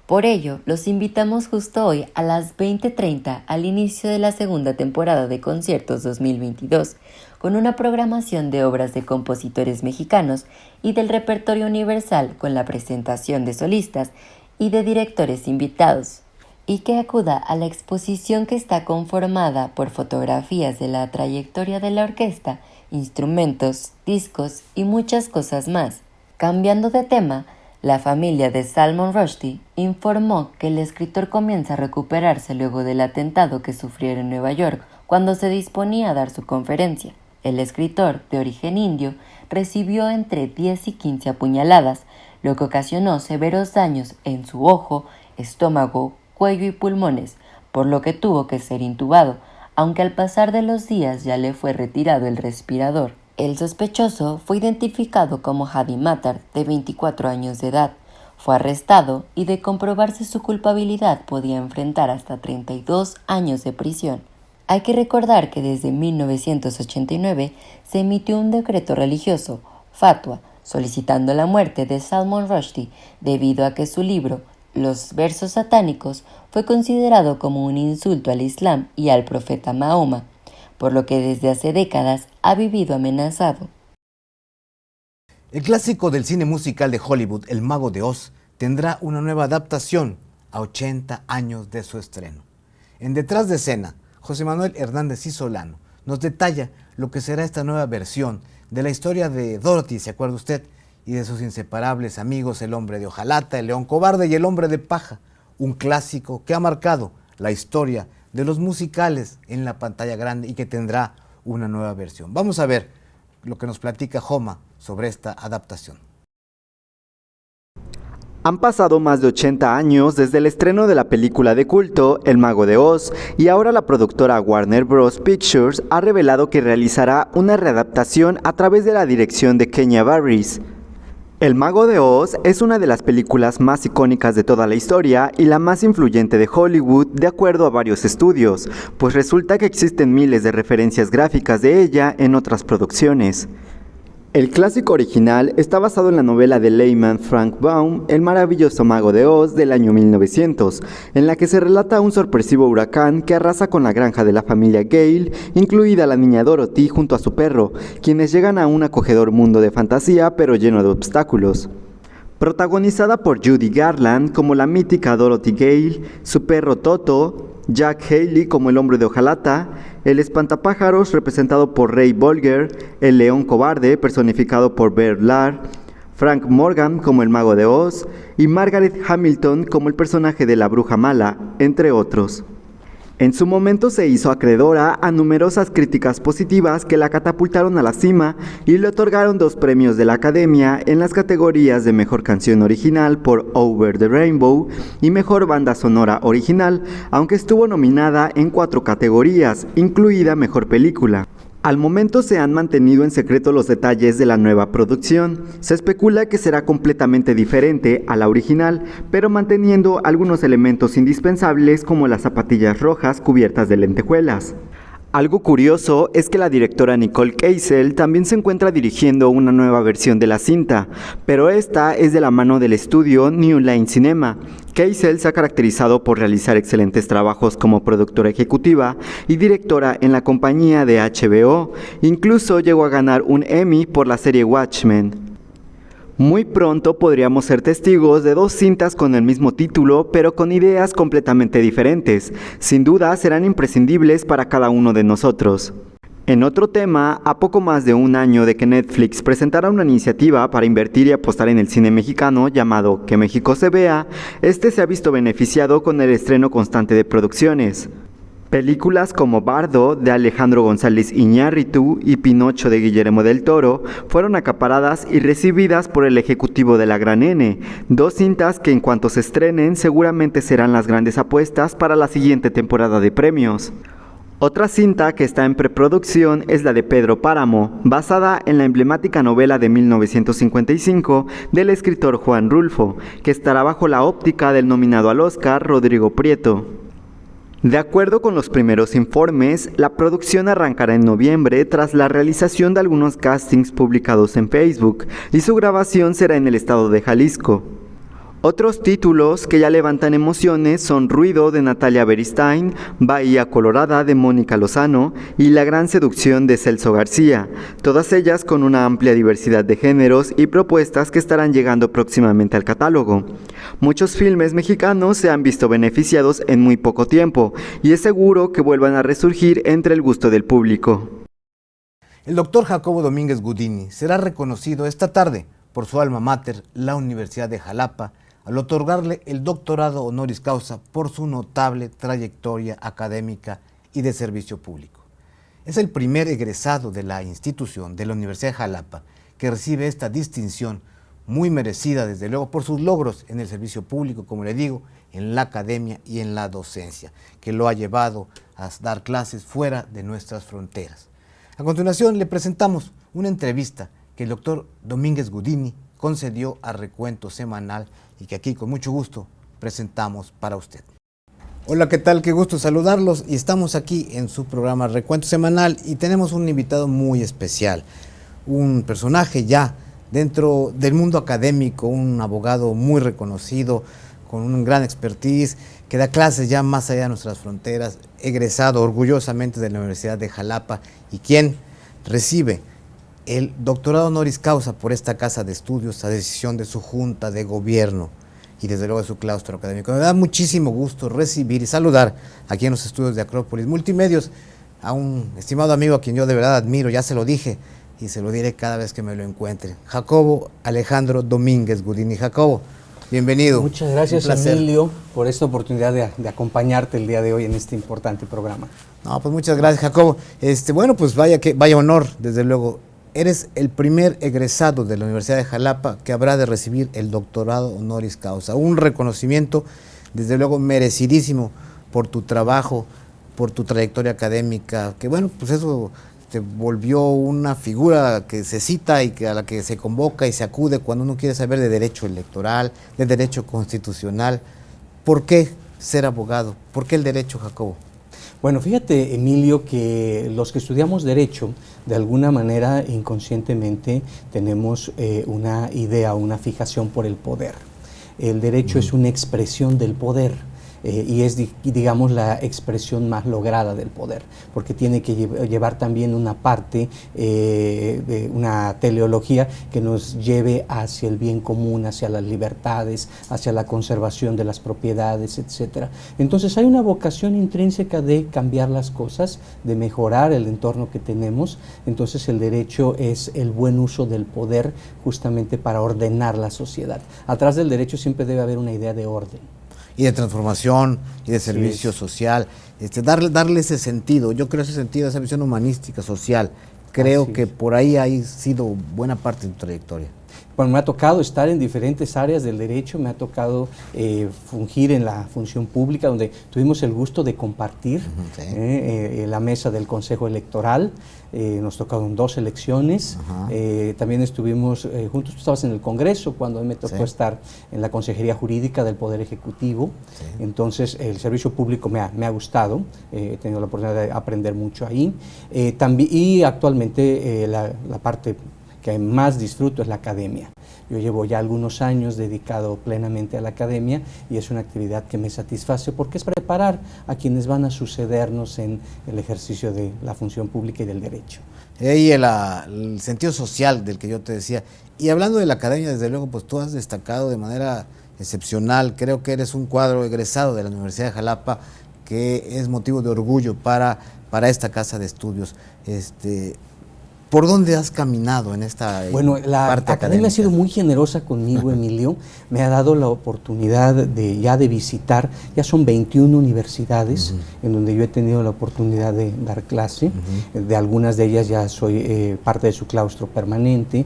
Por ello, los invitamos justo hoy a las 20:30 al inicio de la segunda temporada de conciertos 2022, con una programación de obras de compositores mexicanos y del repertorio universal con la presentación de solistas y de directores invitados, y que acuda a la exposición que está conformada por fotografías de la trayectoria de la orquesta, instrumentos, discos y muchas cosas más. Cambiando de tema, la familia de Salman Rushdie informó que el escritor comienza a recuperarse luego del atentado que sufriera en Nueva York cuando se disponía a dar su conferencia. El escritor, de origen indio, recibió entre 10 y 15 apuñaladas, lo que ocasionó severos daños en su ojo, estómago, cuello y pulmones, por lo que tuvo que ser intubado, aunque al pasar de los días ya le fue retirado el respirador. El sospechoso fue identificado como Hadi Matar, de 24 años de edad. Fue arrestado y, de comprobarse su culpabilidad, podía enfrentar hasta 32 años de prisión. Hay que recordar que desde 1989 se emitió un decreto religioso, fatwa, solicitando la muerte de Salman Rushdie debido a que su libro, Los versos satánicos, fue considerado como un insulto al Islam y al profeta Mahoma, por lo que desde hace décadas ha vivido amenazado. El clásico del cine musical de Hollywood, El Mago de Oz, tendrá una nueva adaptación a 80 años de su estreno. En Detrás de Escena, José Manuel Hernández y Solano nos detalla lo que será esta nueva versión de la historia de Dorothy, ¿se acuerda usted? Y de sus inseparables amigos, el hombre de hojalata, el león cobarde y el hombre de paja, un clásico que ha marcado la historia de los musicales en la pantalla grande y que tendrá una nueva versión. Vamos a ver lo que nos platica Joma sobre esta adaptación. Han pasado más de 80 años desde el estreno de la película de culto El Mago de Oz, y ahora la productora Warner Bros. Pictures ha revelado que realizará una readaptación a través de la dirección de Kenya Barris. El Mago de Oz es una de las películas más icónicas de toda la historia y la más influyente de Hollywood, de acuerdo a varios estudios, pues resulta que existen miles de referencias gráficas de ella en otras producciones. El clásico original está basado en la novela de Lyman Frank Baum, El maravilloso Mago de Oz, del año 1900, en la que se relata un sorpresivo huracán que arrasa con la granja de la familia Gale, incluida la niña Dorothy junto a su perro, quienes llegan a un acogedor mundo de fantasía pero lleno de obstáculos. Protagonizada por Judy Garland como la mítica Dorothy Gale, su perro Toto, Jack Haley como el hombre de hojalata, el espantapájaros representado por Ray Bolger, el león cobarde personificado por Bert Lahr, Frank Morgan como el Mago de Oz y Margaret Hamilton como el personaje de la bruja mala, entre otros. En su momento se hizo acreedora a numerosas críticas positivas que la catapultaron a la cima y le otorgaron 2 premios de la Academia en las categorías de Mejor Canción Original por Over the Rainbow y Mejor Banda Sonora Original, aunque estuvo nominada en 4 categorías, incluida Mejor Película. Al momento se han mantenido en secreto los detalles de la nueva producción. Se especula que será completamente diferente a la original, pero manteniendo algunos elementos indispensables como las zapatillas rojas cubiertas de lentejuelas. Algo curioso es que la directora Nicole Kassell también se encuentra dirigiendo una nueva versión de la cinta, pero esta es de la mano del estudio New Line Cinema. Kassell se ha caracterizado por realizar excelentes trabajos como productora ejecutiva y directora en la compañía de HBO. Incluso llegó a ganar un Emmy por la serie Watchmen. Muy pronto podríamos ser testigos de 2 cintas con el mismo título, pero con ideas completamente diferentes. Sin duda serán imprescindibles para cada uno de nosotros. En otro tema, a poco más de un año de que Netflix presentara una iniciativa para invertir y apostar en el cine mexicano llamado Que México se vea, este se ha visto beneficiado con el estreno constante de producciones. Películas como Bardo, de Alejandro González Iñárritu, y Pinocho, de Guillermo del Toro, fueron acaparadas y recibidas por el ejecutivo de La Gran N, 2 cintas que en cuanto se estrenen seguramente serán las grandes apuestas para la siguiente temporada de premios. Otra cinta que está en preproducción es la de Pedro Páramo, basada en la emblemática novela de 1955 del escritor Juan Rulfo, que estará bajo la óptica del nominado al Oscar Rodrigo Prieto. De acuerdo con los primeros informes, la producción arrancará en noviembre tras la realización de algunos castings publicados en Facebook, y su grabación será en el estado de Jalisco. Otros títulos que ya levantan emociones son Ruido, de Natalia Beristain, Bahía Colorada, de Mónica Lozano, y La Gran Seducción, de Celso García, todas ellas con una amplia diversidad de géneros y propuestas que estarán llegando próximamente al catálogo. Muchos filmes mexicanos se han visto beneficiados en muy poco tiempo, y es seguro que vuelvan a resurgir entre el gusto del público. El doctor Jacobo Domínguez Gudini será reconocido esta tarde por su alma mater, la Universidad de Jalapa, al otorgarle el doctorado honoris causa por su notable trayectoria académica y de servicio público. Es el primer egresado de la institución de la Universidad de Jalapa que recibe esta distinción muy merecida desde luego por sus logros en el servicio público, como le digo, en la academia y en la docencia, que lo ha llevado a dar clases fuera de nuestras fronteras. A continuación le presentamos una entrevista que el doctor Domínguez Gudini concedió a Recuento Semanal y que aquí con mucho gusto presentamos para usted. Hola, ¿qué tal? Qué gusto saludarlos y estamos aquí en su programa Recuento Semanal y tenemos un invitado muy especial, un personaje ya dentro del mundo académico, un abogado muy reconocido, con un gran expertise, que da clases ya más allá de nuestras fronteras, egresado orgullosamente de la Universidad de Jalapa y quien recibe el doctorado honoris causa por esta casa de estudios a decisión de su junta de gobierno y desde luego de su claustro académico. Me da muchísimo gusto recibir y saludar aquí en los estudios de Acrópolis Multimedios a un estimado amigo a quien yo de verdad admiro, ya se lo dije y se lo diré cada vez que me lo encuentre, Jacobo Alejandro Domínguez Gudini. Jacobo, bienvenido. Muchas gracias, Emilio, por esta oportunidad de acompañarte el día de hoy en este importante programa. No, pues muchas gracias, Jacobo. Bueno, pues vaya honor, desde luego. Eres el primer egresado de la Universidad de Jalapa que habrá de recibir el doctorado honoris causa, un reconocimiento desde luego merecidísimo por tu trabajo, por tu trayectoria académica, que bueno, pues eso te volvió una figura que se cita y a la que se convoca y se acude cuando uno quiere saber de derecho electoral, de derecho constitucional. ¿Por qué ser abogado? ¿Por qué el derecho, Jacobo? Bueno, fíjate, Emilio, que los que estudiamos derecho, de alguna manera inconscientemente tenemos una idea, una fijación por el poder. El derecho es una expresión del poder. Y es, digamos, la expresión más lograda del poder, porque tiene que llevar también una parte, de una teleología que nos lleve hacia el bien común, hacia las libertades, hacia la conservación de las propiedades, etc. Entonces hay una vocación intrínseca de cambiar las cosas, de mejorar el entorno que tenemos. Entonces el derecho es el buen uso del poder justamente para ordenar la sociedad. Atrás del derecho siempre debe haber una idea de orden. Y de transformación y de servicio social, darle ese sentido, yo creo ese sentido, esa visión humanística, social, creo que por ahí ha sido buena parte de tu trayectoria. Bueno, me ha tocado estar en diferentes áreas del derecho, me ha tocado fungir en la función pública, donde tuvimos el gusto de compartir la mesa del Consejo Electoral, nos tocaron 2 elecciones, también estuvimos juntos, tú estabas en el Congreso, cuando a mí me tocó estar en la Consejería Jurídica del Poder Ejecutivo, entonces el servicio público me ha gustado, he tenido la oportunidad de aprender mucho ahí, y actualmente la parte que más disfruto es la academia. Yo llevo ya algunos años dedicado plenamente a la academia y es una actividad que me satisface porque es preparar a quienes van a sucedernos en el ejercicio de la función pública y del derecho. Y el sentido social del que yo te decía. Y hablando de la academia, desde luego, pues tú has destacado de manera excepcional. Creo que eres un cuadro egresado de la Universidad de Jalapa que es motivo de orgullo para esta casa de estudios. ¿Por dónde has caminado en esta Bueno, la academia ha sido muy generosa conmigo, Emilio. Me ha dado la oportunidad de visitar, ya son 21 universidades en donde yo he tenido la oportunidad de dar clase. De algunas de ellas ya soy parte de su claustro permanente,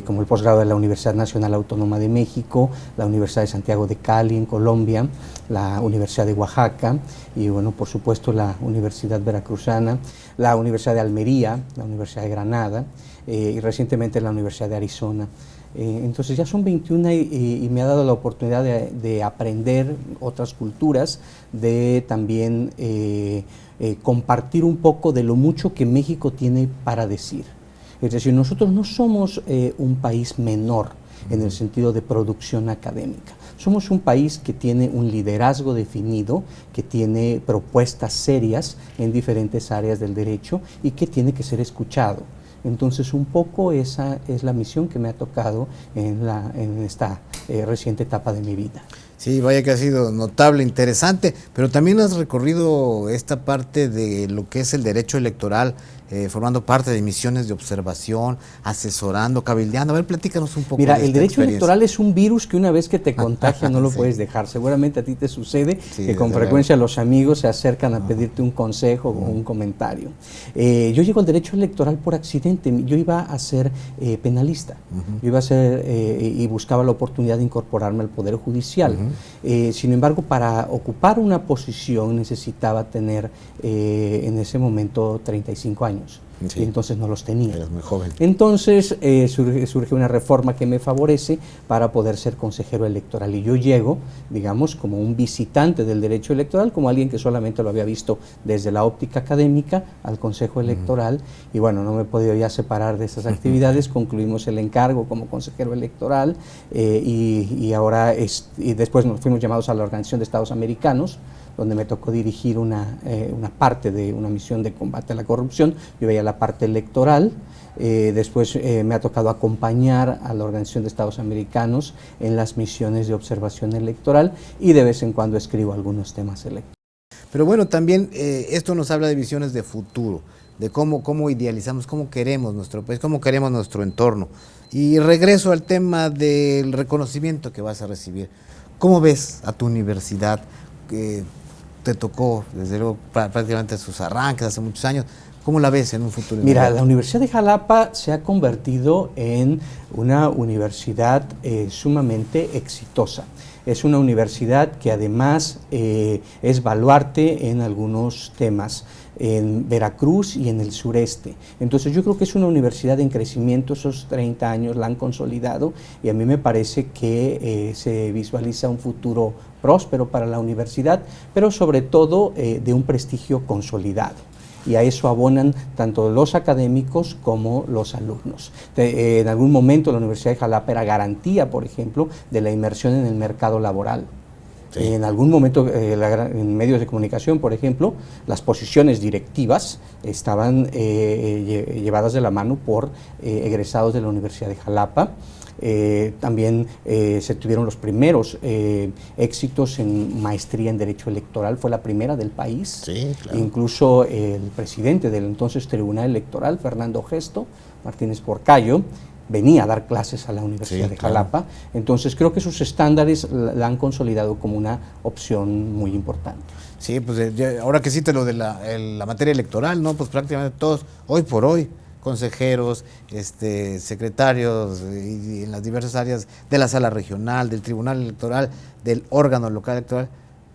como el posgrado de la Universidad Nacional Autónoma de México, la Universidad de Santiago de Cali en Colombia, la Universidad de Oaxaca y, bueno, por supuesto, la Universidad Veracruzana, la Universidad de Almería, la Universidad de Granada y recientemente la Universidad de Arizona. Entonces ya son 21 y me ha dado la oportunidad de aprender otras culturas, de también compartir un poco de lo mucho que México tiene para decir. Es decir, nosotros no somos un país menor en el sentido de producción académica. Somos un país que tiene un liderazgo definido, que tiene propuestas serias en diferentes áreas del derecho y que tiene que ser escuchado. Entonces, un poco esa es la misión que me ha tocado en esta reciente etapa de mi vida. Sí, vaya que ha sido notable, interesante, pero también has recorrido esta parte de lo que es el derecho electoral formando parte de misiones de observación, asesorando, cabildeando. A ver, platícanos un poco. Mira, de el esta derecho experiencia. electoral es un virus que una vez que te contagia no lo Sí. puedes dejar. Seguramente a ti te sucede Sí, que con desde frecuencia los amigos se acercan a pedirte un consejo o un comentario. Yo llego al derecho electoral por accidente. Yo iba a ser penalista. Yo iba a ser y buscaba la oportunidad de incorporarme al Poder Judicial. Sin embargo, para ocupar una posición necesitaba tener en ese momento 35 años. Sí. Y entonces no los tenía. Eres muy joven. Entonces surge una reforma que me favorece para poder ser consejero electoral. Y yo llego, digamos, como un visitante del derecho electoral, como alguien que solamente lo había visto desde la óptica académica al Consejo Electoral. Y bueno, no me he podido ya separar de esas actividades. Concluimos el encargo como consejero electoral y ahora y después nos fuimos llamados a la Organización de Estados Americanos, donde me tocó dirigir una parte de una misión de combate a la corrupción. Yo veía la parte electoral, después me ha tocado acompañar a la Organización de Estados Americanos en las misiones de observación electoral y de vez en cuando escribo algunos temas electorales. Pero bueno, también esto nos habla de visiones de futuro, de cómo idealizamos, cómo queremos nuestro país, cómo queremos nuestro entorno. Y regreso al tema del reconocimiento que vas a recibir. ¿Cómo ves a tu universidad? Te tocó, desde luego, prácticamente sus arranques hace muchos años. ¿Cómo la ves en un futuro? Mira, la Universidad de Jalapa se ha convertido en una universidad sumamente exitosa. Es una universidad que además es baluarte en algunos temas, en Veracruz y en el sureste. Entonces yo creo que es una universidad en crecimiento, esos 30 años la han consolidado y a mí me parece que se visualiza un futuro próspero para la universidad, pero sobre todo de un prestigio consolidado. Y a eso abonan tanto los académicos como los alumnos. En algún momento la Universidad de Jalapa era garantía, por ejemplo, de la inmersión en el mercado laboral. Sí. En algún momento en medios de comunicación, por ejemplo, las posiciones directivas estaban llevadas de la mano por egresados de la Universidad de Jalapa. También se tuvieron los primeros éxitos en maestría en Derecho Electoral, fue la primera del país. Sí, claro. Incluso el presidente del entonces Tribunal Electoral, Fernando Gesto Martínez Porcayo, venía a dar clases a la Universidad de Jalapa. Entonces creo que sus estándares la han consolidado como una opción muy importante. Sí, pues ahora que cites lo de la materia electoral, ¿no? Pues prácticamente todos, hoy por hoy, consejeros, secretarios y en las diversas áreas de la sala regional, del tribunal electoral, del órgano local electoral,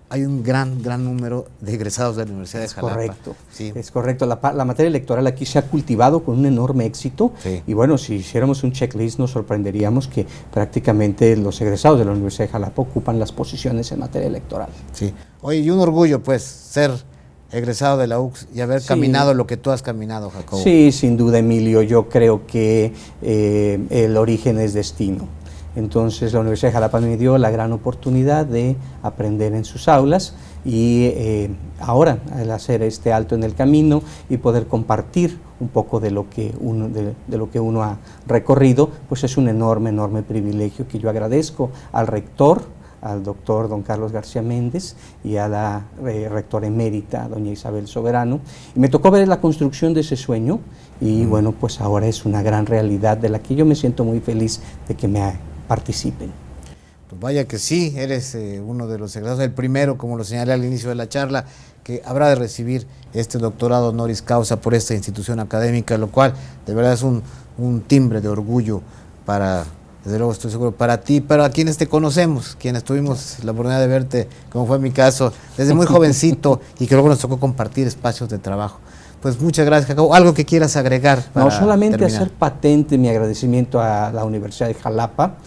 hay un gran número de egresados de la Universidad de Jalapa. Correcto, sí. Es correcto. La materia electoral aquí se ha cultivado con un enorme éxito. Sí. Y bueno, si hiciéramos un checklist nos sorprenderíamos que prácticamente los egresados de la Universidad de Jalapa ocupan las posiciones en materia electoral. Sí. Oye, y un orgullo pues ser egresado de la UX y haber caminado lo que tú has caminado, Jacobo. Sí, sin duda, Emilio. Yo creo que el origen es destino. Entonces la Universidad de Jalapa me dio la gran oportunidad de aprender en sus aulas y ahora al hacer este alto en el camino y poder compartir un poco de lo que uno ha recorrido, pues es un enorme privilegio que yo agradezco al rector, al doctor don Carlos García Méndez y a la rectora emérita, doña Isabel Soberano. Y me tocó ver la construcción de ese sueño y bueno, pues ahora es una gran realidad de la que yo me siento muy feliz de que me participen. Pues vaya que sí, eres uno de los egresados, el primero, como lo señalé al inicio de la charla, que habrá de recibir este doctorado honoris causa por esta institución académica, lo cual de verdad es un timbre de orgullo para, desde luego estoy seguro, para ti, para quienes te conocemos, quienes tuvimos la oportunidad de verte, como fue mi caso, desde muy jovencito y que luego nos tocó compartir espacios de trabajo. Pues muchas gracias, Jacobo. ¿Algo que quieras agregar? No, solamente terminar? Hacer patente mi agradecimiento a la Universidad de Jalapa,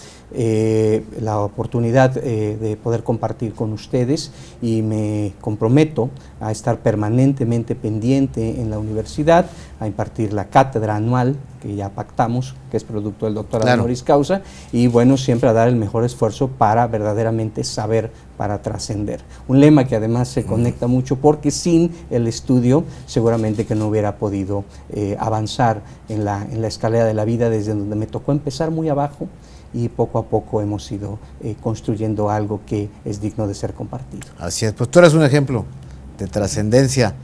la oportunidad de poder compartir con ustedes y me comprometo a estar permanentemente pendiente en la universidad, a impartir la cátedra anual que ya pactamos, que es producto del doctorado honoris causa, y bueno, siempre a dar el mejor esfuerzo para verdaderamente saber, para trascender. Un lema que además se conecta mucho porque sin el estudio seguramente que no hubiera podido avanzar en la escalera de la vida desde donde me tocó empezar muy abajo y poco a poco hemos ido construyendo algo que es digno de ser compartido. Así es, pues tú eres un ejemplo de trascendencia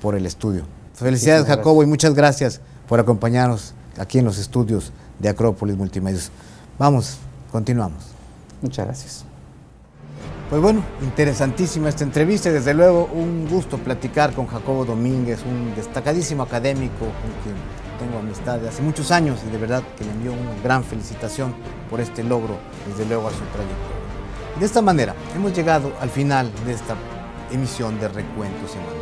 por el estudio. Felicidades, Jacobo, y muchas gracias por acompañarnos aquí en los estudios de Acrópolis Multimedios. Vamos, continuamos. Muchas gracias. Pues bueno, interesantísima esta entrevista y desde luego un gusto platicar con Jacobo Domínguez, un destacadísimo académico con quien tengo amistad de hace muchos años y de verdad que le envío una gran felicitación por este logro, desde luego a su trayectoria. Y de esta manera hemos llegado al final de esta emisión de Recuento Semanal.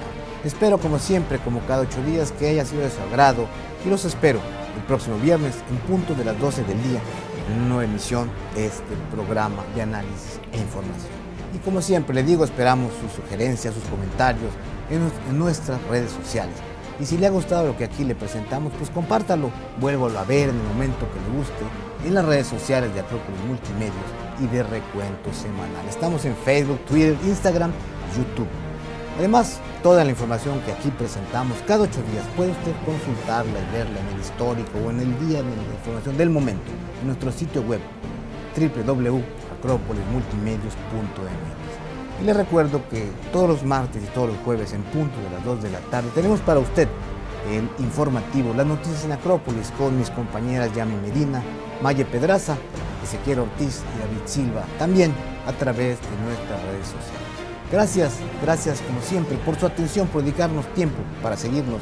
Espero como siempre, como cada 8 días, que haya sido de su agrado y los espero el próximo viernes en punto de las 12 del día en una nueva emisión de este programa de análisis e información. Y como siempre le digo, esperamos sus sugerencias, sus comentarios en nuestras redes sociales. Y si le ha gustado lo que aquí le presentamos, pues compártalo, vuélvalo a ver en el momento que le guste en las redes sociales de Acrópolis Multimedios y de Recuento Semanal. Estamos en Facebook, Twitter, Instagram, YouTube. Además, toda la información que aquí presentamos cada 8 días puede usted consultarla y verla en el histórico o en el día de la información del momento en nuestro sitio web www.acropolismultimedios.mx. Y les recuerdo que todos los martes y todos los jueves en punto de las 2 de la tarde tenemos para usted el informativo, las noticias en Acrópolis con mis compañeras Yami Medina, Maye Pedraza, Ezequiel Ortiz y David Silva, también a través de nuestras redes sociales. Gracias como siempre por su atención, por dedicarnos tiempo para seguirnos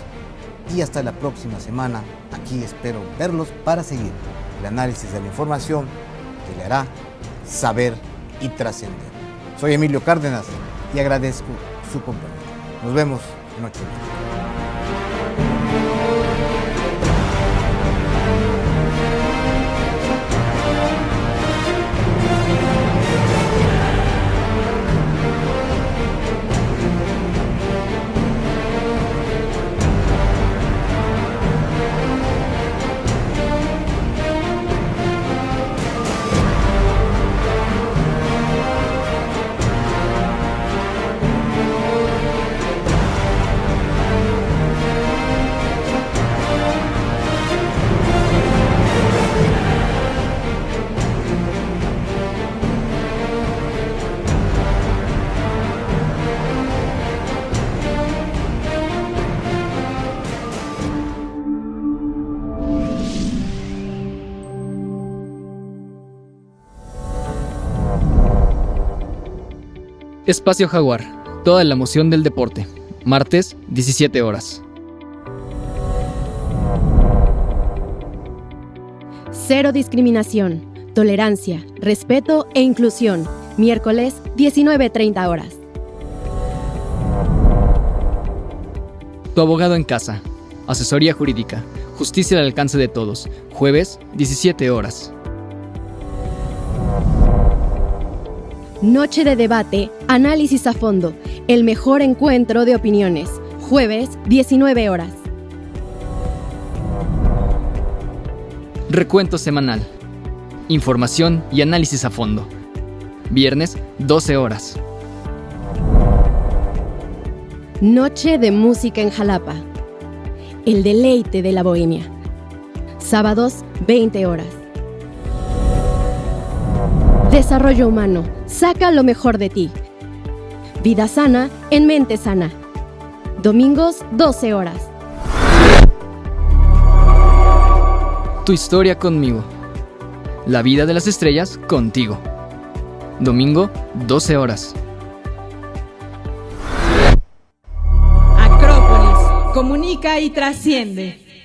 y hasta la próxima semana. Aquí espero verlos para seguir el análisis de la información que le hará saber y trascender. Soy Emilio Cárdenas y agradezco su compañía. Nos vemos en 8 días. Espacio Jaguar, toda la emoción del deporte. Martes, 17 horas. Cero discriminación, tolerancia, respeto e inclusión. Miércoles, 19:30 horas. Tu abogado en casa. Asesoría jurídica. Justicia al alcance de todos. Jueves, 17 horas. Noche de debate, análisis a fondo, el mejor encuentro de opiniones. Jueves, 19 horas. Recuento semanal. Información y análisis a fondo. Viernes, 12 horas. Noche de música en Jalapa. El deleite de la bohemia. Sábados, 20 horas. Desarrollo humano. Saca lo mejor de ti. Vida sana en mente sana. Domingos, 12 horas. Tu historia conmigo. La vida de las estrellas contigo. Domingo, 12 horas. Acrópolis, comunica y trasciende.